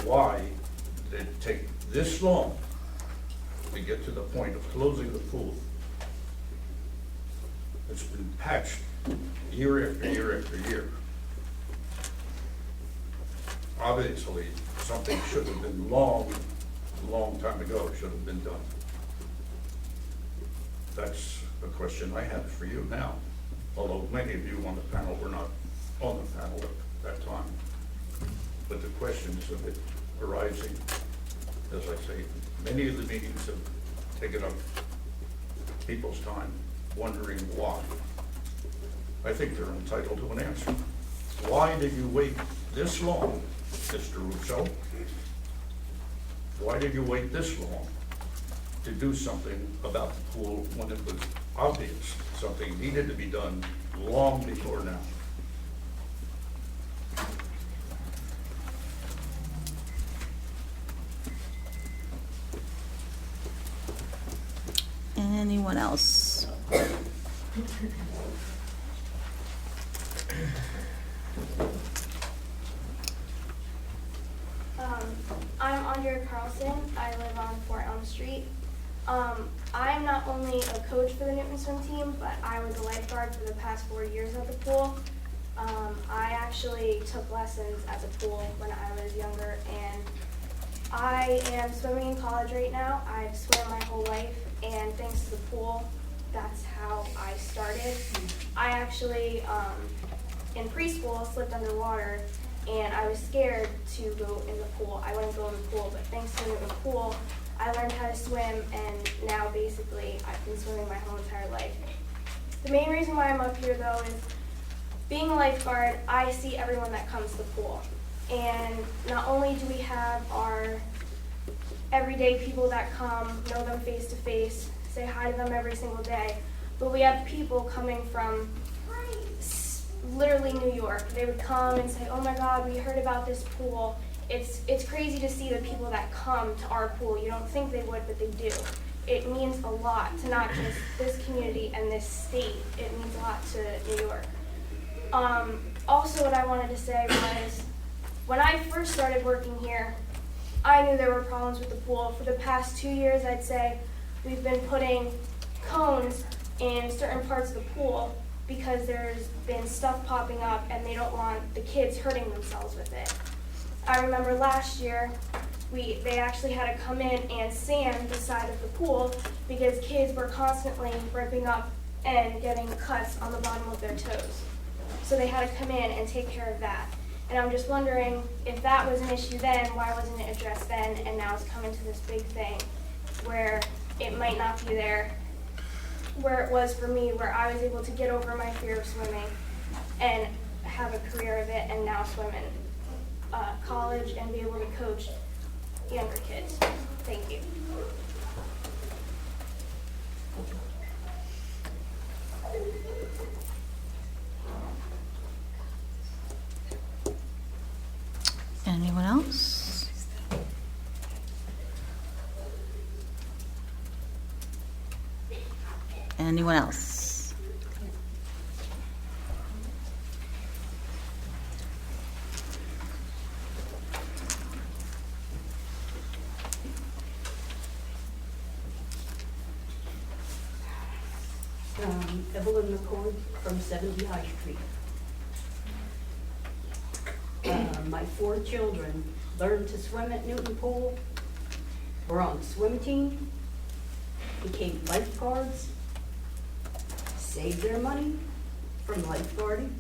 Why did it take this long to get to the point of closing the pool? It's been patched year after year after year. Obviously, something should have been a long time ago, should have been done. That's a question I have for you now, although many of you on the panel were not on the panel at that time. But the questions of it arising, as I say, many of the meetings have taken up people's time wondering why. I think they're entitled to an answer. Why did you wait this long, Mr. Russo? Why did you wait this long to do something about the pool when it was obvious something needed to be done long before now? Anyone else? I'm Andrea Carlson. I live on Fort Elm Street. I'm not only a coach for the Newton swim team, but I was a lifeguard for the past 4 years at the pool. I actually took lessons at the pool when I was younger, and I am swimming in college right now. I've swam my whole life, and thanks to the pool, that's how I started. I actually, in preschool, slipped underwater, and I was scared to go in the pool. I wouldn't go in the pool, but thanks to the pool, I learned how to swim, and now basically I've been swimming my whole entire life. The main reason why I'm up here, though, is being a lifeguard, I see everyone that comes to the pool. And not only do we have our everyday people that come, know them face to face, say hi to them every single day, but we have people coming from literally New York. They would come and say, oh my God, we heard about this pool. It's crazy to see the people that come to our pool. You don't think they would, but they do. It means a lot to not just this community and this state. It means a lot to New York. Also, what I wanted to say was, when I first started working here, I knew there were problems with the pool. For the past 2 years, I'd say, we've been putting cones in certain parts of the pool because there's been stuff popping up and they don't want the kids hurting themselves with it. I remember last year, they actually had to come in and sand the side of the pool because kids were constantly ripping up and getting cuts on the bottom of their toes. So they had to come in and take care of that. And I'm just wondering, if that was an issue then, why wasn't it addressed then, and now it's coming to this big thing where it might not be there, where it was for me, where I was able to get over my fear of swimming and have a career of it, and now swim in college and be able to coach younger kids. Thank you. Anyone else? Anyone else? Evelyn McCoy from 70 High Street. My 4 children learned to swim at Newton Pool, were on the swim team, became lifeguards, saved their money from lifeguarding,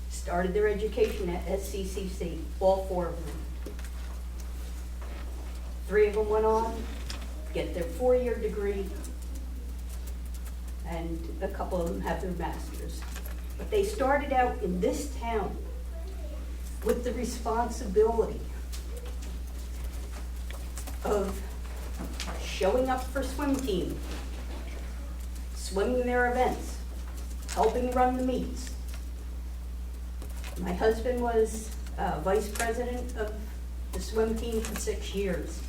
started their education at SCCC, all 4 of them. 3 of them went on, get their 4-year degree, and a couple of them have their masters. But they started out in this town with the responsibility of showing up for swim team, swimming their events, helping run the meets. My husband was vice president of the swim team for 6 years.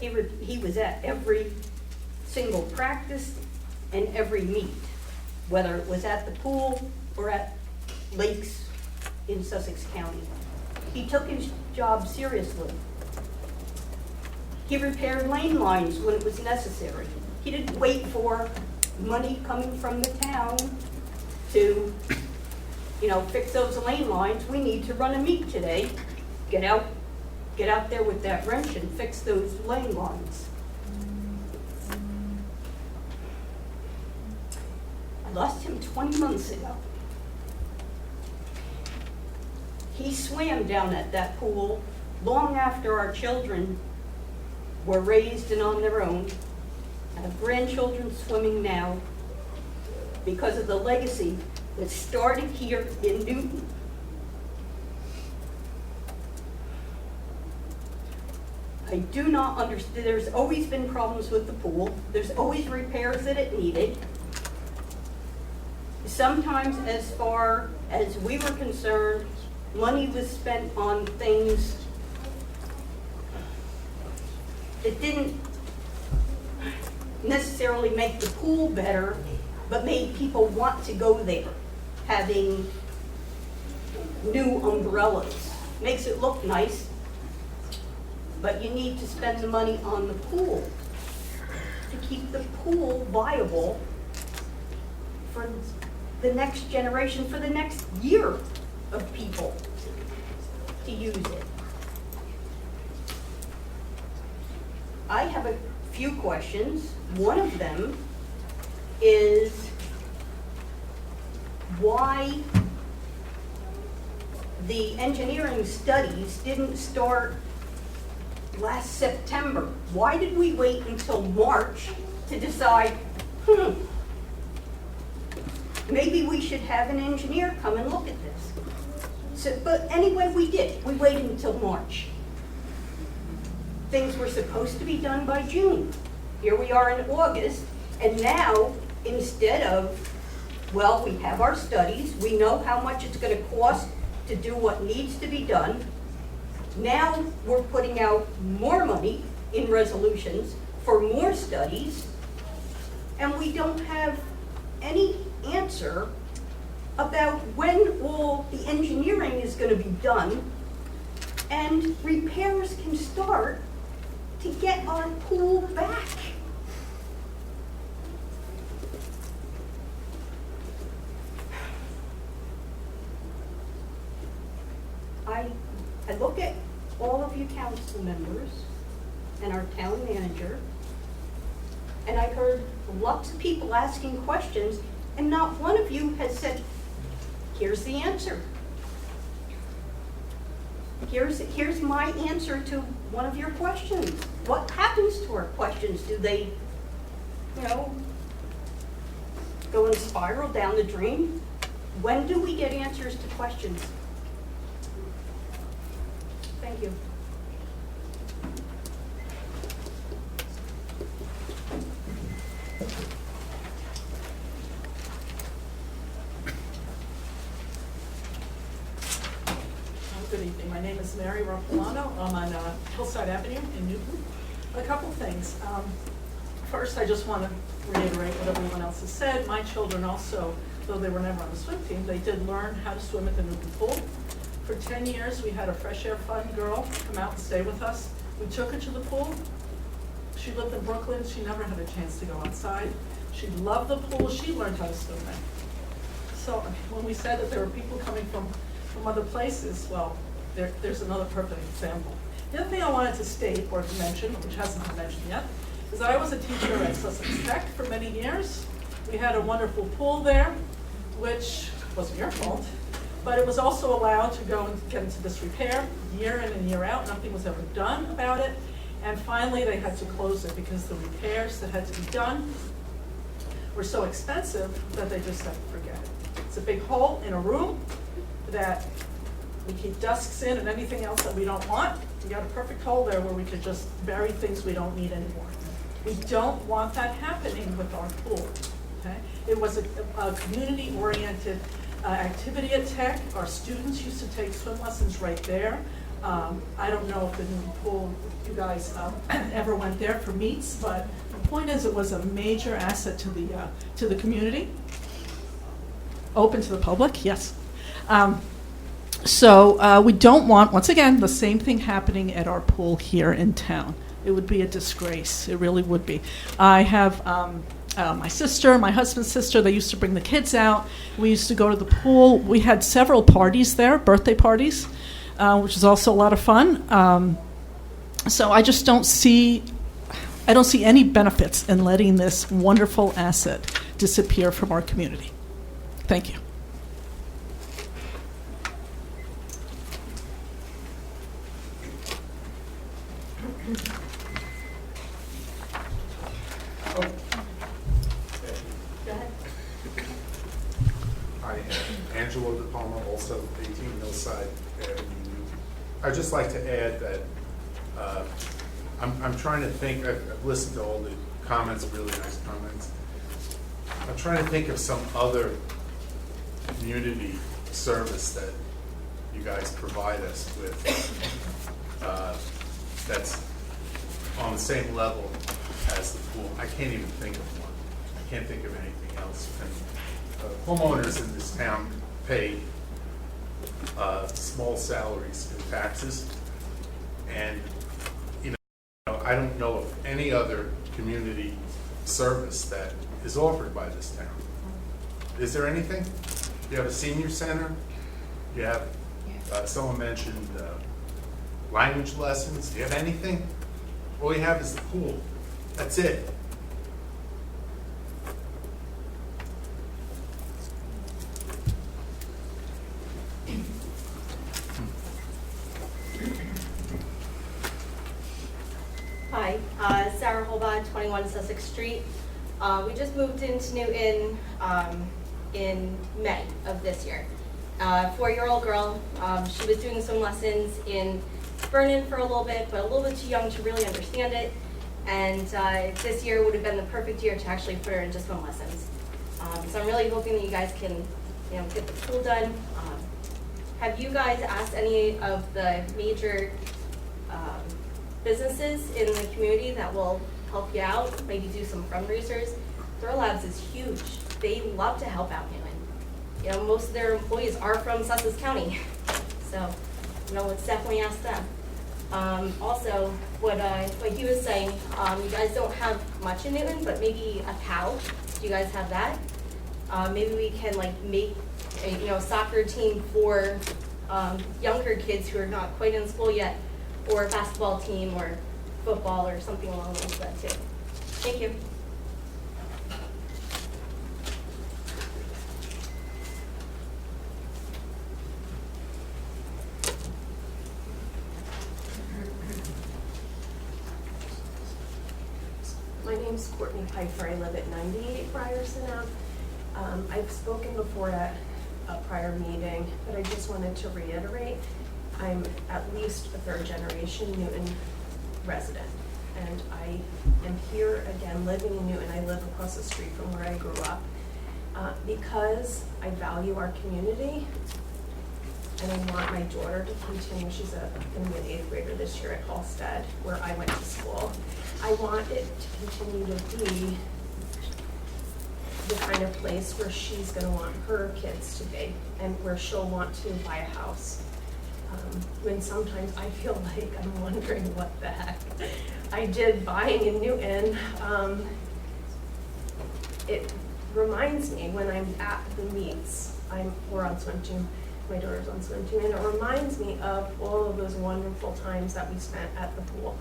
He was at every single practice and every meet, whether it was at the pool or at lakes in Sussex County. He took his job seriously. He repaired lane lines when it was necessary. He didn't wait for money coming from the town to, fix those lane lines. We need to run a meet today. Get out there with that wrench and fix those lane lines. I lost him 20 months ago. He swam down at that pool long after our children were raised and on their own. I have grandchildren swimming now because of the legacy that started here in Newton. I do not understand. There's always been problems with the pool. There's always repairs that it needed. Sometimes, as far as we were concerned, money was spent on things that didn't necessarily make the pool better, but made people want to go there. Having new umbrellas makes it look nice, but you need to spend the money on the pool to keep the pool viable for the next generation, for the next year of people to use it. I have a few questions. One of them is why the engineering studies didn't start last September. Why did we wait until March to decide, maybe we should have an engineer come and look at this? So, but anyway, we did. We waited until March. Things were supposed to be done by June. Here we are in August, and now, instead of, well, we have our studies, we know how much it's going to cost to do what needs to be done. Now we're putting out more money in resolutions for more studies, and we don't have any answer about when all the engineering is going to be done and repairs can start to get our pool back. I look at all of you council members and our town manager, and I've heard lots of people asking questions, and not one of you has said, here's the answer. Here's my answer to one of your questions. What happens to our questions? Do they, go and spiral down the drain? When do we get answers to questions? Thank you. Good evening. My name is Mary Rapolano. I'm on Hillside Avenue in Newton. A couple things. First, I just want to reiterate what everyone else has said. My children also, though they were never on the swim team, they did learn how to swim at the Newton pool. For 10 years, we had a Fresh Air Fund girl come out and stay with us. We took her to the pool. She lived in Brooklyn. She never had a chance to go outside. She loved the pool. She learned how to swim there. So when we said that there were people coming from other places, well, there's another perfect example. The other thing I wanted to state or to mention, which hasn't been mentioned yet, is that I was a teacher at Sussex Tech for many years. We had a wonderful pool there, which wasn't your fault, but it was also allowed to go and get into disrepair year in and year out. Nothing was ever done about it. And finally, they had to close it because the repairs that had to be done were so expensive that they just had to forget it. It's a big hole in a room that we keep desks in and anything else that we don't want. We got a perfect hole there where we could just bury things we don't need anymore. We don't want that happening with our pool. Okay? It was a community-oriented activity at Tech. Our students used to take swim lessons right there. I don't know if the new pool, you guys ever went there for meets, but the point is it was a major asset to the community. Open to the public, yes. So we don't want, once again, the same thing happening at our pool here in town. It would be a disgrace. It really would be. I have my sister, my husband's sister, they used to bring the kids out. We used to go to the pool. We had several parties there, birthday parties, which is also a lot of fun. So I just don't see any benefits in letting this wonderful asset disappear from our community. Thank you. Hi, Angelo De Palma, also 18 Millside Avenue. I'd just like to add that I'm trying to think, I've listened to all the comments, really nice comments. I'm trying to think of some other community service that you guys provide us with that's on the same level as the pool. I can't even think of one. I can't think of anything else. And homeowners in this town pay small salaries and taxes, and I don't know of any other community service that is offered by this town. Is there anything? You have a senior center. You have someone mentioned language lessons. Do you have anything? All you have is the pool. That's it. Hi, Sarah Holbach, 21 Sussex Street. We just moved into Newton in May of this year. 4-year-old girl, she was doing swim lessons in Vernon for a little bit, but a little bit too young to really understand it. And this year would have been the perfect year to actually put her into swim lessons. So I'm really hoping that you guys can, get the pool done. Have you guys asked any of the major businesses in the community that will help you out, maybe do some fundraisers? Throw Labs is huge. They love to help out Newton. Most of their employees are from Sussex County. So, let's definitely ask them. Also, what he was saying, you guys don't have much in Newton, but maybe a cow. Do you guys have that? Maybe we can make a soccer team for younger kids who are not quite in school yet, or a basketball team or football or something along those lines too. Thank you. My name's Courtney Pfeiffer. I live at 98 Ryerson Ave. I've spoken before at a prior meeting, but I just wanted to reiterate, I'm at least a third-generation Newton resident, and I am here again living in Newton. I live across the street from where I grew up. Because I value our community, and I want my daughter to continue. She's going to be an 8th grader this year at Halstead, where I went to school. I want it to continue to be the kind of place where she's going to want her kids to be, and where she'll want to buy a house. When sometimes I feel like I'm wondering what the heck I did buying in Newton. it reminds me when I'm at the meets, we're on swim team, my daughter's on swim team, and it reminds me of all of those wonderful times that we spent at the pool.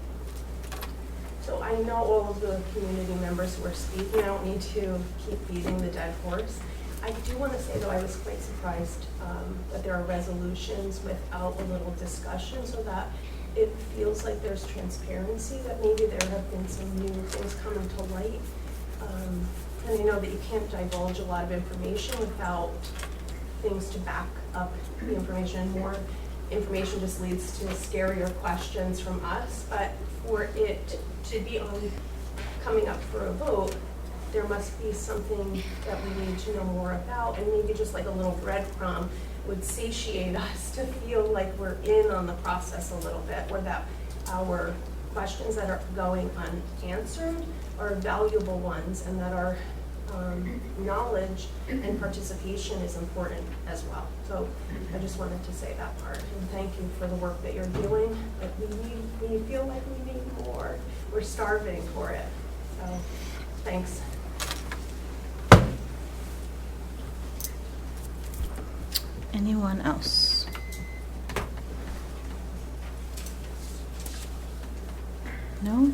So I know all of the community members who are speaking. I don't need to keep beating the dead horse. I do want to say, though, I was quite surprised that there are resolutions without a little discussion, so that it feels like there's transparency, that maybe there have been some new things coming to light. And I know that you can't divulge a lot of information without things to back up the information. More information just leads to scarier questions from us, but for it to be coming up for a vote, there must be something that we need to know more about, and maybe just like a little breadcrumb would satiate us to feel like we're in on the process a little bit, or that our questions that are going unanswered are valuable ones, and that our knowledge and participation is important as well. So I just wanted to say that part, and thank you for the work that you're doing. But we feel like we need more. We're starving for it. So thanks. Anyone else? No?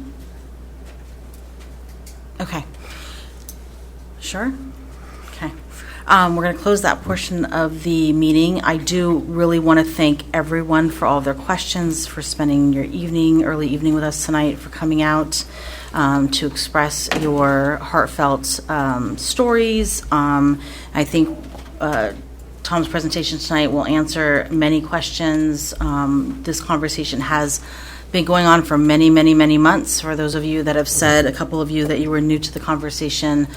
Okay. Sure? Okay. We're going to close that portion of the meeting. I do really want to thank everyone for all of their questions, for spending your early evening with us tonight, for coming out to express your heartfelt stories. I think Tom's presentation tonight will answer many questions. This conversation has been going on for many, many, many months. For those of you that have said, a couple of you, that you were new to the conversation,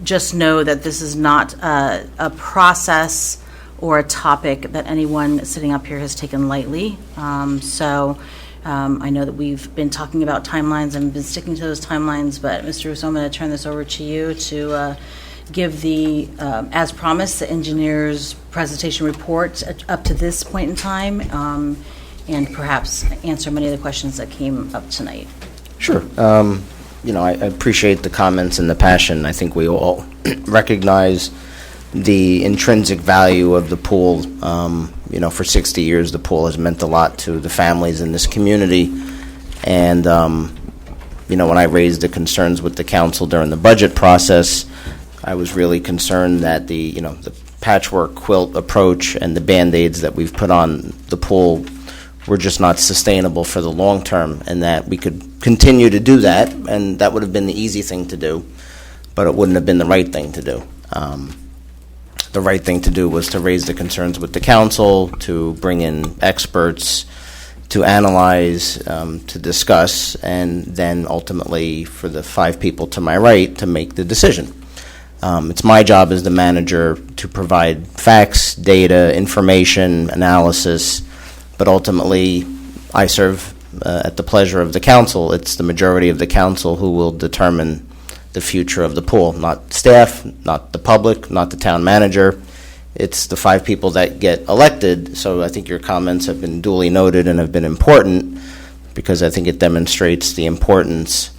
just know that this is not a process or a topic that anyone sitting up here has taken lightly. I know that we've been talking about timelines and been sticking to those timelines, but Mr. Russo, I'm going to turn this over to you to give the, as promised, the engineer's presentation report up to this point in time, and perhaps answer many of the questions that came up tonight. Sure. I appreciate the comments and the passion. I think we all recognize the intrinsic value of the pool. For 60 years, the pool has meant a lot to the families in this community. And, when I raised the concerns with the council during the budget process, I was really concerned that the patchwork quilt approach and the Band-Aids that we've put on the pool were just not sustainable for the long term, and that we could continue to do that, and that would have been the easy thing to do, but it wouldn't have been the right thing to do. The right thing to do was to raise the concerns with the council, to bring in experts, to analyze, to discuss, and then ultimately for the 5 people to my right to make the decision. It's my job as the manager to provide facts, data, information, analysis, but ultimately I serve at the pleasure of the council. It's the majority of the council who will determine the future of the pool, not staff, not the public, not the town manager. It's the 5 people that get elected. So I think your comments have been duly noted and have been important, because I think it demonstrates the importance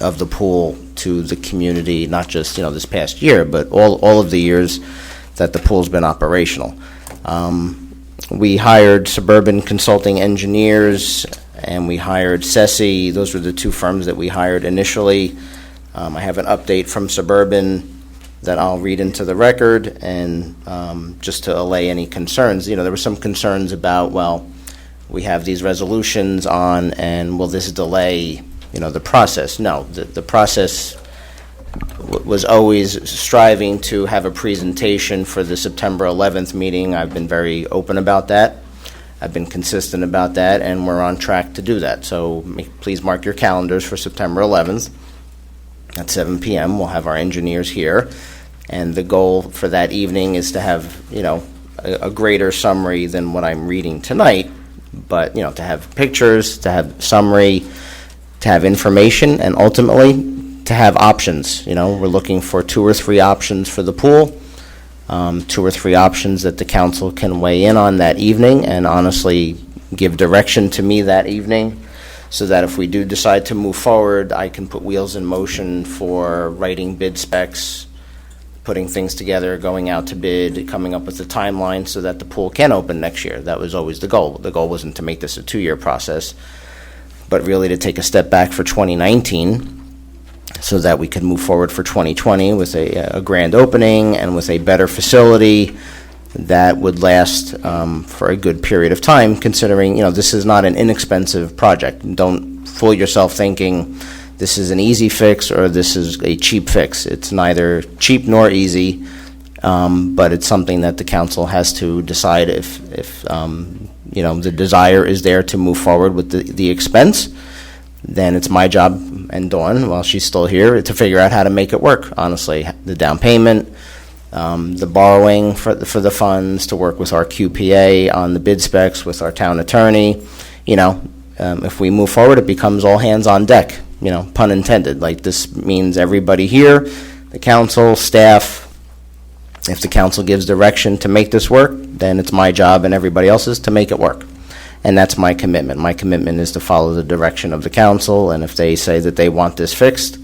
of the pool to the community, not just this past year, but all of the years that the pool's been operational. We hired Suburban Consulting Engineers, and we hired Ceci. Those were the 2 firms that we hired initially. I have an update from Suburban that I'll read into the record, and just to allay any concerns. There were some concerns about, we have these resolutions on, and will this delay, the process? No, the process was always striving to have a presentation for the September 11th meeting. I've been very open about that. I've been consistent about that, and we're on track to do that. So please mark your calendars for September 11th at 7 p.m. We'll have our engineers here, and the goal for that evening is to have, a greater summary than what I'm reading tonight, but, to have pictures, to have summary, to have information, and ultimately to have options. We're looking for 2 or 3 options for the pool, 2 or 3 options that the council can weigh in on that evening and honestly give direction to me that evening, so that if we do decide to move forward, I can put wheels in motion for writing bid specs, putting things together, going out to bid, coming up with a timeline so that the pool can open next year. That was always the goal. The goal wasn't to make this a 2-year process, but really to take a step back for 2019 so that we could move forward for 2020 with a grand opening and with a better facility that would last for a good period of time, considering, this is not an inexpensive project. Don't fool yourself thinking this is an easy fix or this is a cheap fix. It's neither cheap nor easy, but it's something that the council has to decide if the desire is there to move forward with the expense. Then it's my job and Dawn, while she's still here, to figure out how to make it work, honestly. The down payment, the borrowing for the funds, to work with our QPA on the bid specs, with our town attorney. If we move forward, it becomes all hands on deck, pun intended. Like, this means everybody here, the council, staff. If the council gives direction to make this work, then it's my job and everybody else's to make it work. And that's my commitment. My commitment is to follow the direction of the council, and if they say that they want this fixed,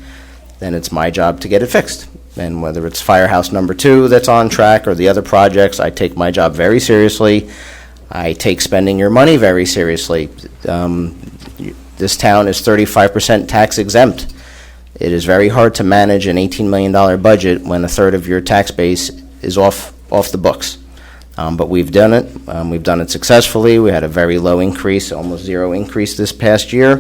then it's my job to get it fixed. And whether it's Firehouse number 2 that's on track or the other projects, I take my job very seriously. I take spending your money very seriously. This town is 35% tax exempt. It is very hard to manage an $18 million budget when a third of your tax base is off the books. But we've done it. We've done it successfully. We had a very low increase, almost zero increase this past year.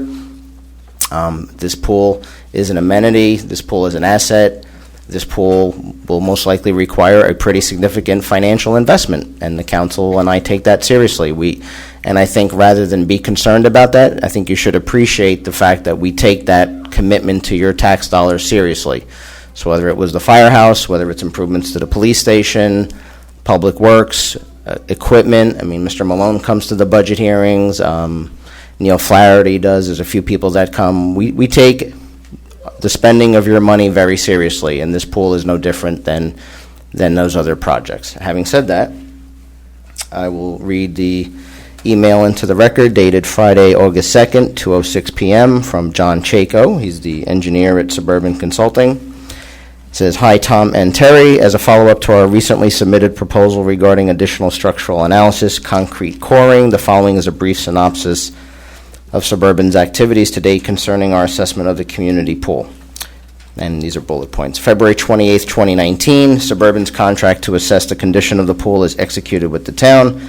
This pool is an amenity. This pool is an asset. This pool will most likely require a pretty significant financial investment, and the council and I take that seriously. And I think rather than be concerned about that, I think you should appreciate the fact that we take that commitment to your tax dollars seriously. So whether it was the firehouse, whether it's improvements to the police station, Public Works, equipment. Mr. Malone comes to the budget hearings. Neil Flaherty does. There's a few people that come. We take the spending of your money very seriously, and this pool is no different than those other projects. Having said that, I will read the email into the record dated Friday, August 2nd, 2:06 p.m. from John Chaco. He's the engineer at Suburban Consulting. It says, "Hi, Tom and Terry. As a follow-up to our recently submitted proposal regarding additional structural analysis, concrete coring, the following is a brief synopsis of Suburban's activities to date concerning our assessment of the community pool." And these are bullet points. February 28th, 2019, Suburban's contract to assess the condition of the pool is executed with the town.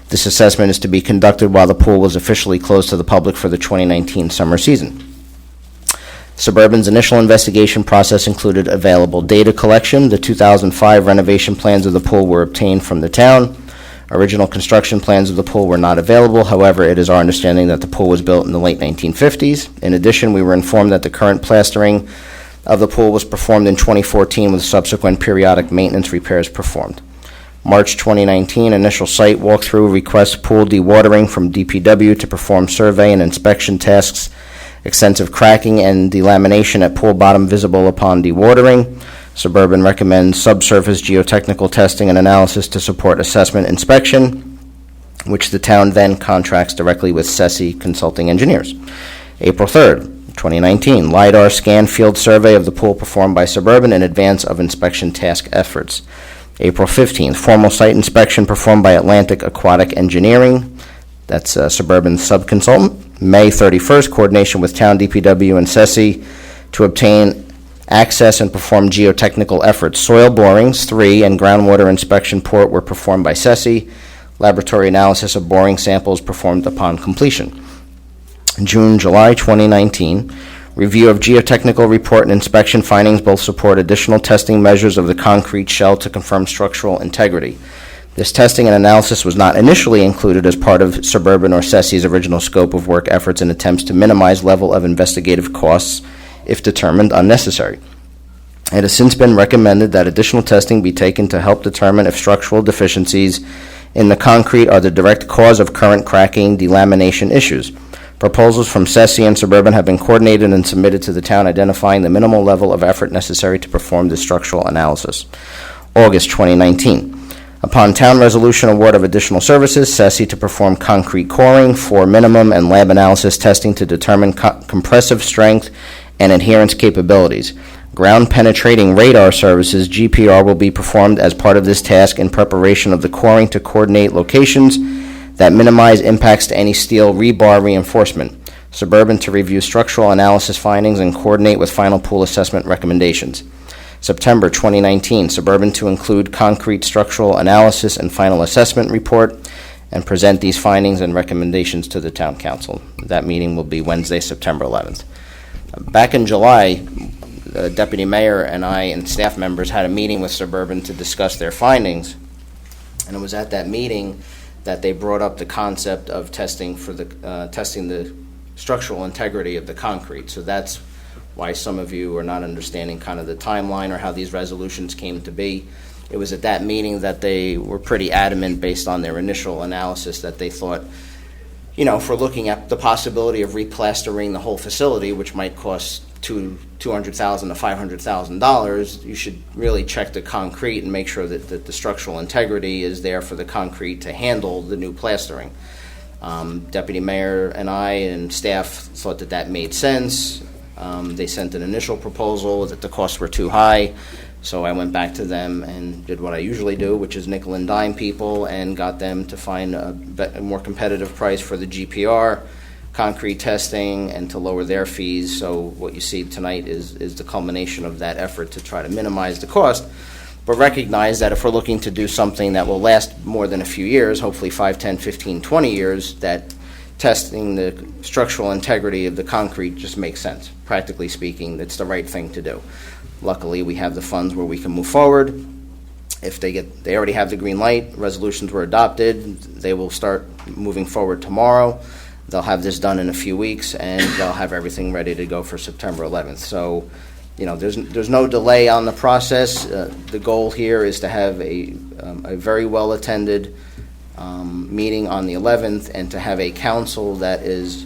This assessment is to be conducted while the pool was officially closed to the public for the 2019 summer season. Suburban's initial investigation process included available data collection. The 2005 renovation plans of the pool were obtained from the town. Original construction plans of the pool were not available. However, it is our understanding that the pool was built in the late 1950s. In addition, we were informed that the current plastering of the pool was performed in 2014 with subsequent periodic maintenance repairs performed. March 2019, initial site walkthrough requests pool dewatering from DPW to perform survey and inspection tasks. Extensive cracking and delamination at pool bottom visible upon dewatering. Suburban recommends subsurface geotechnical testing and analysis to support assessment inspection, which the town then contracts directly with SESI Consulting Engineers. April 3rd, 2019, LiDAR scan field survey of the pool performed by Suburban in advance of inspection task efforts. April 15th, formal site inspection performed by Atlantic Aquatic Engineering. That's Suburban's subconsultant. May 31st, coordination with town DPW and SESI to obtain access and perform geotechnical efforts. Soil borings, 3, and groundwater inspection port were performed by SESI. Laboratory analysis of boring samples performed upon completion. July 2019, review of geotechnical report and inspection findings both support additional testing measures of the concrete shell to confirm structural integrity. This testing and analysis was not initially included as part of Suburban or SESI's original scope of work efforts in attempts to minimize level of investigative costs if determined unnecessary. It has since been recommended that additional testing be taken to help determine if structural deficiencies in the concrete are the direct cause of current cracking delamination issues. Proposals from SESI and Suburban have been coordinated and submitted to the town identifying the minimal level of effort necessary to perform this structural analysis. August 2019. Upon town resolution, award of additional services, SESI to perform concrete coring for minimum and lab analysis testing to determine compressive strength and adherence capabilities. Ground penetrating radar services, GPR, will be performed as part of this task in preparation of the coring to coordinate locations that minimize impacts to any steel rebar reinforcement. Suburban to review structural analysis findings and coordinate with final pool assessment recommendations. September 2019, Suburban to include concrete structural analysis and final assessment report and present these findings and recommendations to the town council. That meeting will be Wednesday, September 11th. Back in July, the deputy mayor and I and staff members had a meeting with Suburban to discuss their findings, and it was at that meeting that they brought up the concept of testing the structural integrity of the concrete. So that's why some of you are not understanding kind of the timeline or how these resolutions came to be. It was at that meeting that they were pretty adamant, based on their initial analysis, that they thought, if we're looking at the possibility of replastering the whole facility, which might cost $200,000 to $500,000, you should really check the concrete and make sure that the structural integrity is there for the concrete to handle the new plastering. Deputy Mayor and I and staff thought that made sense. They sent an initial proposal that the costs were too high, so I went back to them and did what I usually do, which is nickel and dime people, and got them to find a more competitive price for the GPR, concrete testing, and to lower their fees. So what you see tonight is the culmination of that effort to try to minimize the cost, but recognize that if we're looking to do something that will last more than a few years, hopefully 5, 10, 15, 20 years, that testing the structural integrity of the concrete just makes sense. Practically speaking, it's the right thing to do. Luckily, we have the funds where we can move forward. If they already have the green light, resolutions were adopted, they will start moving forward tomorrow. They'll have this done in a few weeks, and they'll have everything ready to go for September 11th. So, there's no delay on the process. The goal here is to have a very well-attended meeting on the 11th, and to have a council that is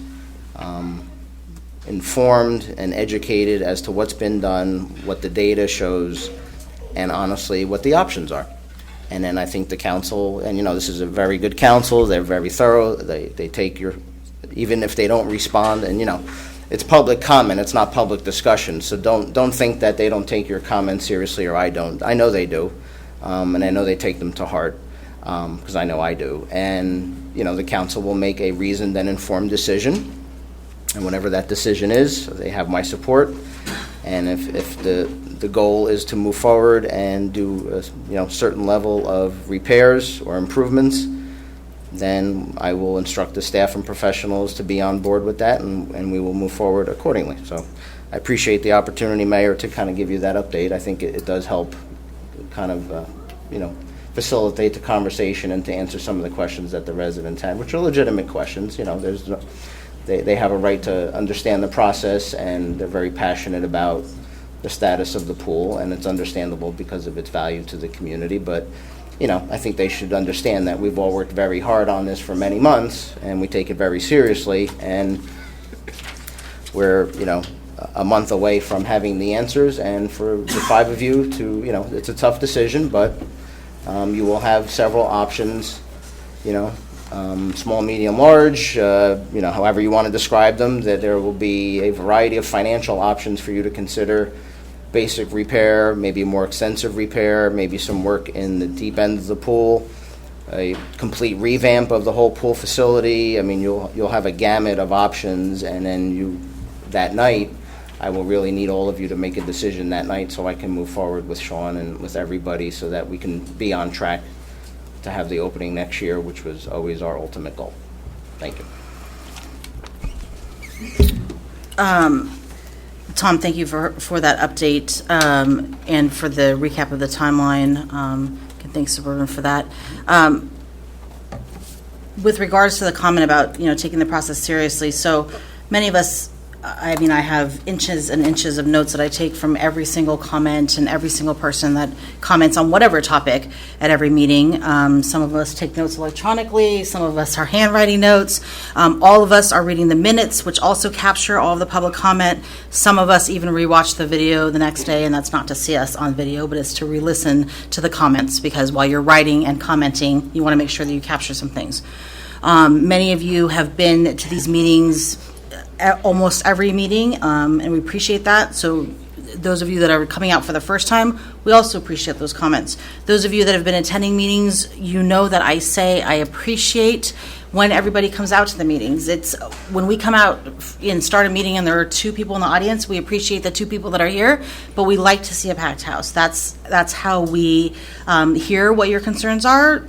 informed and educated as to what's been done, what the data shows, and honestly, what the options are. And then I think the council, and this is a very good council, they're very thorough, they take even if they don't respond, and it's public comment, it's not public discussion, so don't think that they don't take your comments seriously, or I don't. I know they do, and I know they take them to heart, because I know I do. And the council will make a reasoned and informed decision, and whatever that decision is, they have my support. And if the goal is to move forward and do a certain level of repairs or improvements, then I will instruct the staff and professionals to be on board with that, and we will move forward accordingly. So I appreciate the opportunity, Mayor, to kind of give you that update. I think it does help kind of, facilitate the conversation and to answer some of the questions that the residents had, which are legitimate questions. They have a right to understand the process, and they're very passionate about the status of the pool, and it's understandable because of its value to the community. But I think they should understand that we've all worked very hard on this for many months, and we take it very seriously, and we're, a month away from having the answers. And for the 5 of you to, it's a tough decision, but you will have several options, small, medium, large, however you want to describe them, that there will be a variety of financial options for you to consider. Basic repair, maybe more extensive repair, maybe some work in the deep end of the pool, a complete revamp of the whole pool facility. I mean, you'll have a gamut of options, and then that night, I will really need all of you to make a decision that night, so I can move forward with Sean and with everybody, so that we can be on track to have the opening next year, which was always our ultimate goal. Thank you. Tom, thank you for that update, and for the recap of the timeline. Thanks, Suburban, for that. With regards to the comment about taking the process seriously, so many of us I mean, I have inches and inches of notes that I take from every single comment and every single person that comments on whatever topic at every meeting. Some of us take notes electronically. Some of us are handwriting notes. All of us are reading the minutes, which also capture all of the public comment. Some of us even rewatch the video the next day, and that's not to see us on video, but it's to re-listen to the comments, because while you're writing and commenting, you want to make sure that you capture some things. Many of you have been to these meetings at almost every meeting, and we appreciate that. So those of you that are coming out for the first time, we also appreciate those comments. Those of you that have been attending meetings, you know that I say I appreciate when everybody comes out to the meetings. It's when we come out and start a meeting and there are 2 people in the audience, we appreciate the 2 people that are here, but we like to see a packed house. That's how we hear what your concerns are,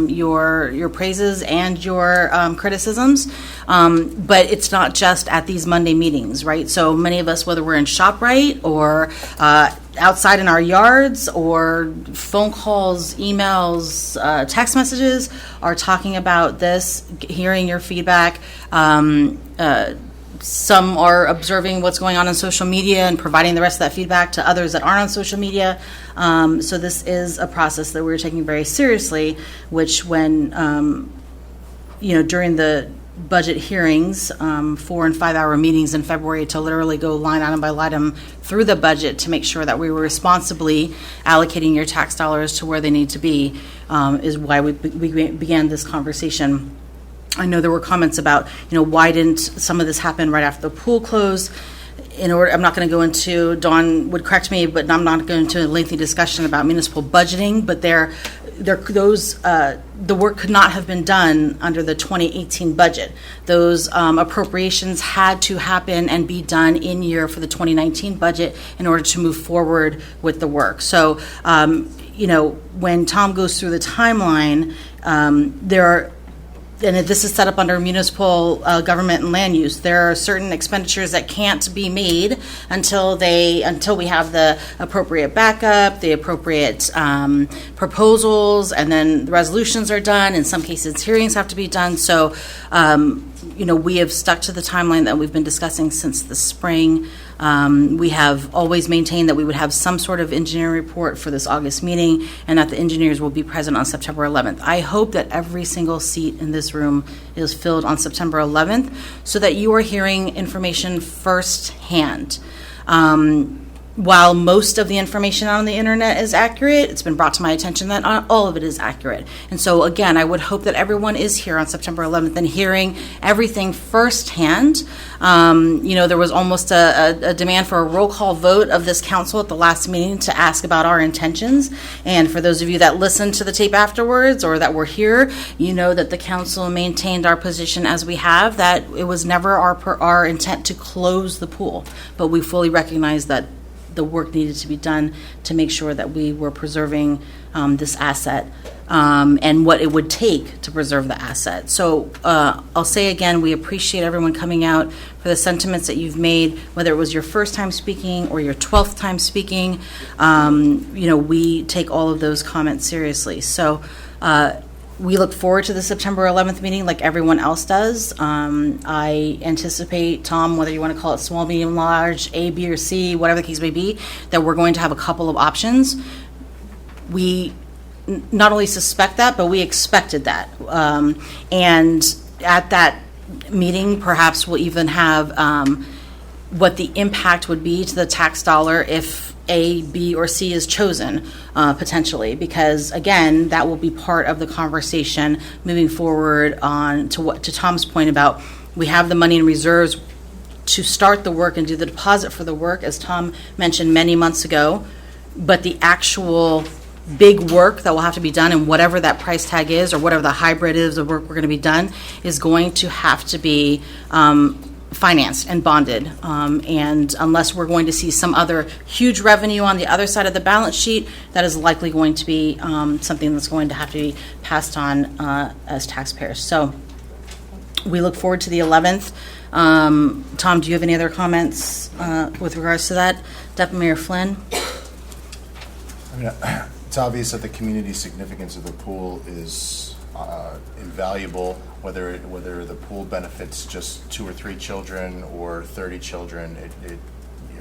your praises and your criticisms. But it's not just at these Monday meetings, right? So many of us, whether we're in ShopRite or outside in our yards or phone calls, emails, text messages, are talking about this, hearing your feedback. Some are observing what's going on social media and providing the rest of that feedback to others that aren't on social media. So this is a process that we're taking very seriously, which when, during the budget hearings, 4 and 5 hour meetings in February, to literally go line item by line item through the budget to make sure that we were responsibly allocating your tax dollars to where they need to be, is why we began this conversation. I know there were comments about, why didn't some of this happen right after the pool closed? I'm not going to go into, Dawn would correct me, but I'm not going into a lengthy discussion about municipal budgeting, but the work could not have been done under the 2018 budget. Those appropriations had to happen and be done in year for the 2019 budget in order to move forward with the work. So, when Tom goes through the timeline, there are, and this is set up under municipal government and land use, there are certain expenditures that can't be made until we have the appropriate backup, the appropriate proposals, and then the resolutions are done. In some cases, hearings have to be done. So, we have stuck to the timeline that we've been discussing since the spring. We have always maintained that we would have some sort of engineering report for this August meeting, and that the engineers will be present on September 11th. I hope that every single seat in this room is filled on September 11th so that you are hearing information firsthand. While most of the information on the internet is accurate, it's been brought to my attention that not all of it is accurate. And so, again, I would hope that everyone is here on September 11th and hearing everything firsthand. There was almost a demand for a roll call vote of this council at the last meeting to ask about our intentions. And for those of you that listened to the tape afterwards or that were here, you know that the council maintained our position as we have, that it was never our intent to close the pool. But we fully recognize that the work needed to be done to make sure that we were preserving this asset and what it would take to preserve the asset. So I'll say again, we appreciate everyone coming out for the sentiments that you've made, whether it was your first time speaking or your 12th time speaking. We take all of those comments seriously. So we look forward to the September 11th meeting like everyone else does. I anticipate, Tom, whether you want to call it small, medium, large, A, B, or C, whatever the case may be, that we're going to have a couple of options. We not only suspect that, but we expected that. And at that meeting, perhaps we'll even have what the impact would be to the tax dollar if A, B, or C is chosen, potentially, because again, that will be part of the conversation moving forward on to Tom's point about we have the money in reserves to start the work and do the deposit for the work, as Tom mentioned many months ago, but the actual big work that will have to be done and whatever that price tag is or whatever the hybrid is of work we're going to be done is going to have to be financed and bonded, and unless we're going to see some other huge revenue on the other side of the balance sheet, that is likely going to be something that's going to have to be passed on as taxpayers. So we look forward to the 11th. Tom, do you have any other comments with regards to that? Deputy Mayor Flynn? It's obvious that the community significance of the pool is invaluable, whether the pool benefits just 2 or 3 children or 30 children,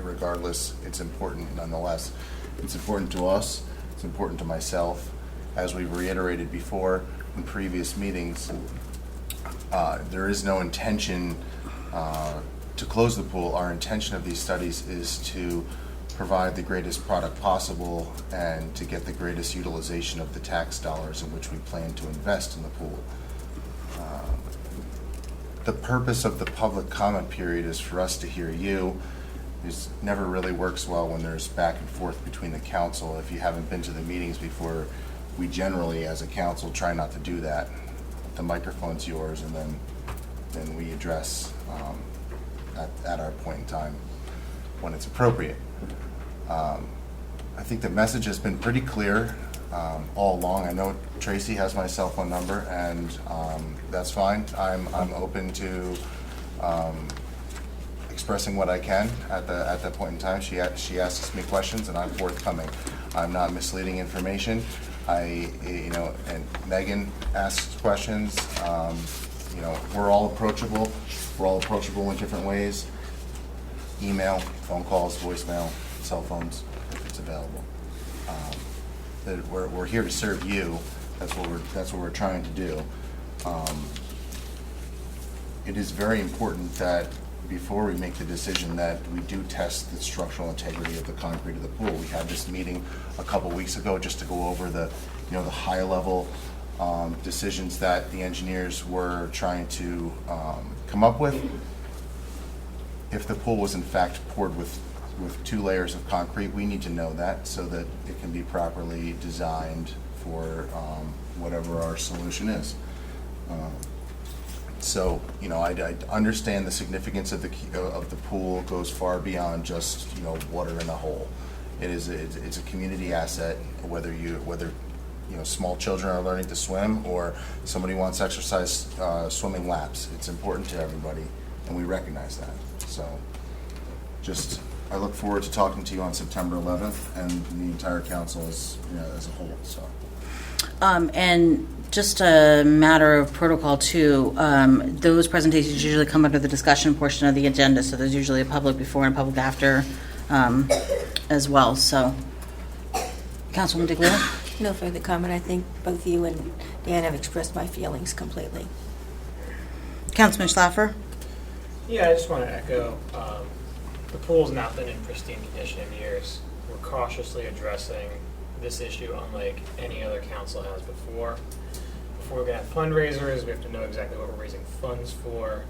regardless, it's important nonetheless. It's important to us, it's important to myself. As we've reiterated before in previous meetings, there is no intention to close the pool. Our intention of these studies is to provide the greatest product possible and to get the greatest utilization of the tax dollars in which we plan to invest in the pool. The purpose of the public comment period is for us to hear you. It never really works well when there's back and forth between the council. If you haven't been to the meetings before, we generally, as a council, try not to do that. The microphone's yours, and then we address at our point in time when it's appropriate. I think the message has been pretty clear all along. I know Tracy has my cell phone number, and that's fine. I'm open to expressing what I can at that point in time. She asks me questions, and I'm forthcoming. I'm not misleading information. And Megan asks questions. We're all approachable. We're all approachable in different ways. Email, phone calls, voicemail, cell phones, if it's available. We're here to serve you. That's what we're trying to do. It is very important that before we make the decision that we do test the structural integrity of the concrete of the pool. We had this meeting a couple weeks ago just to go over the high level decisions that the engineers were trying to come up with. If the pool was in fact poured with 2 layers of concrete, we need to know that so that it can be properly designed for whatever our solution is. So, I understand the significance of the pool goes far beyond just water in the hole. It's a community asset. Whether small children are learning to swim or somebody wants to exercise swimming laps, it's important to everybody, and we recognize that. So, I look forward to talking to you on September 11th and the entire council as a whole. So. And just a matter of protocol too, those presentations usually come under the discussion portion of the agenda, so there's usually a public before and a public after as well. So, Councilwoman Diglio? No further comment. I think both you and Dan have expressed my feelings completely. Councilman Schlaffer? Yeah, I just want to echo, the pool's not been in pristine condition in years. We're cautiously addressing this issue unlike any other council has before. Before we can have fundraisers, we have to know exactly what we're raising funds for.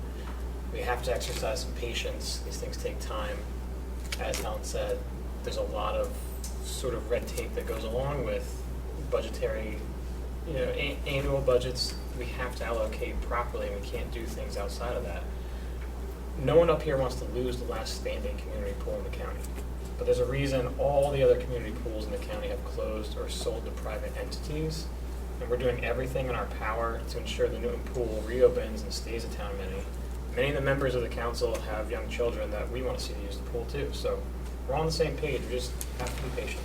We have to exercise some patience. These things take time. As Helen said, there's a lot of sort of red tape that goes along with budgetary, annual budgets. We have to allocate properly, and we can't do things outside of that. No one up here wants to lose the last standing community pool in the county. But there's a reason all the other community pools in the county have closed or sold to private entities. And we're doing everything in our power to ensure the Newton pool reopens and stays a town amenity. Many of the members of the council have young children that we want to see to use the pool too. So we're on the same page. We just have to be patient.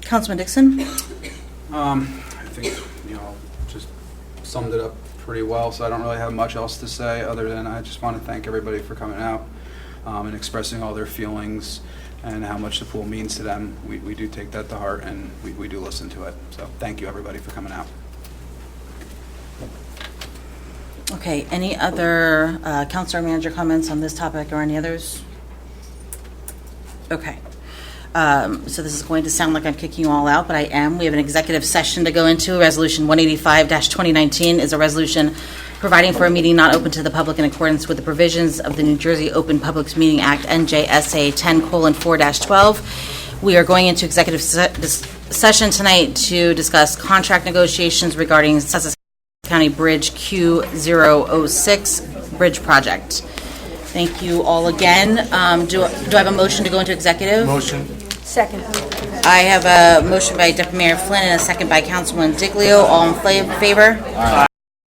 Councilman Dixon? I think, just summed it up pretty well, so I don't really have much else to say other than I just want to thank everybody for coming out and expressing all their feelings and how much the pool means to them. We do take that to heart, and we do listen to it. So thank you, everybody, for coming out. Okay, any other council or manager comments on this topic or any others? Okay. So this is going to sound like I'm kicking you all out, but I am. We have an executive session to go into. Resolution 185-2019 is a resolution providing for a meeting not open to the public in accordance with the provisions of the New Jersey Open Public Meeting Act, NJSA 10:4-12. We are going into executive session tonight to discuss contract negotiations regarding Sussex County Bridge Q006 Bridge Project. Thank you all again. Do I have a motion to go into executive? Motion. Second. I have a motion by Deputy Mayor Flynn and a second by Councilman Diglio. All in favor? Aye.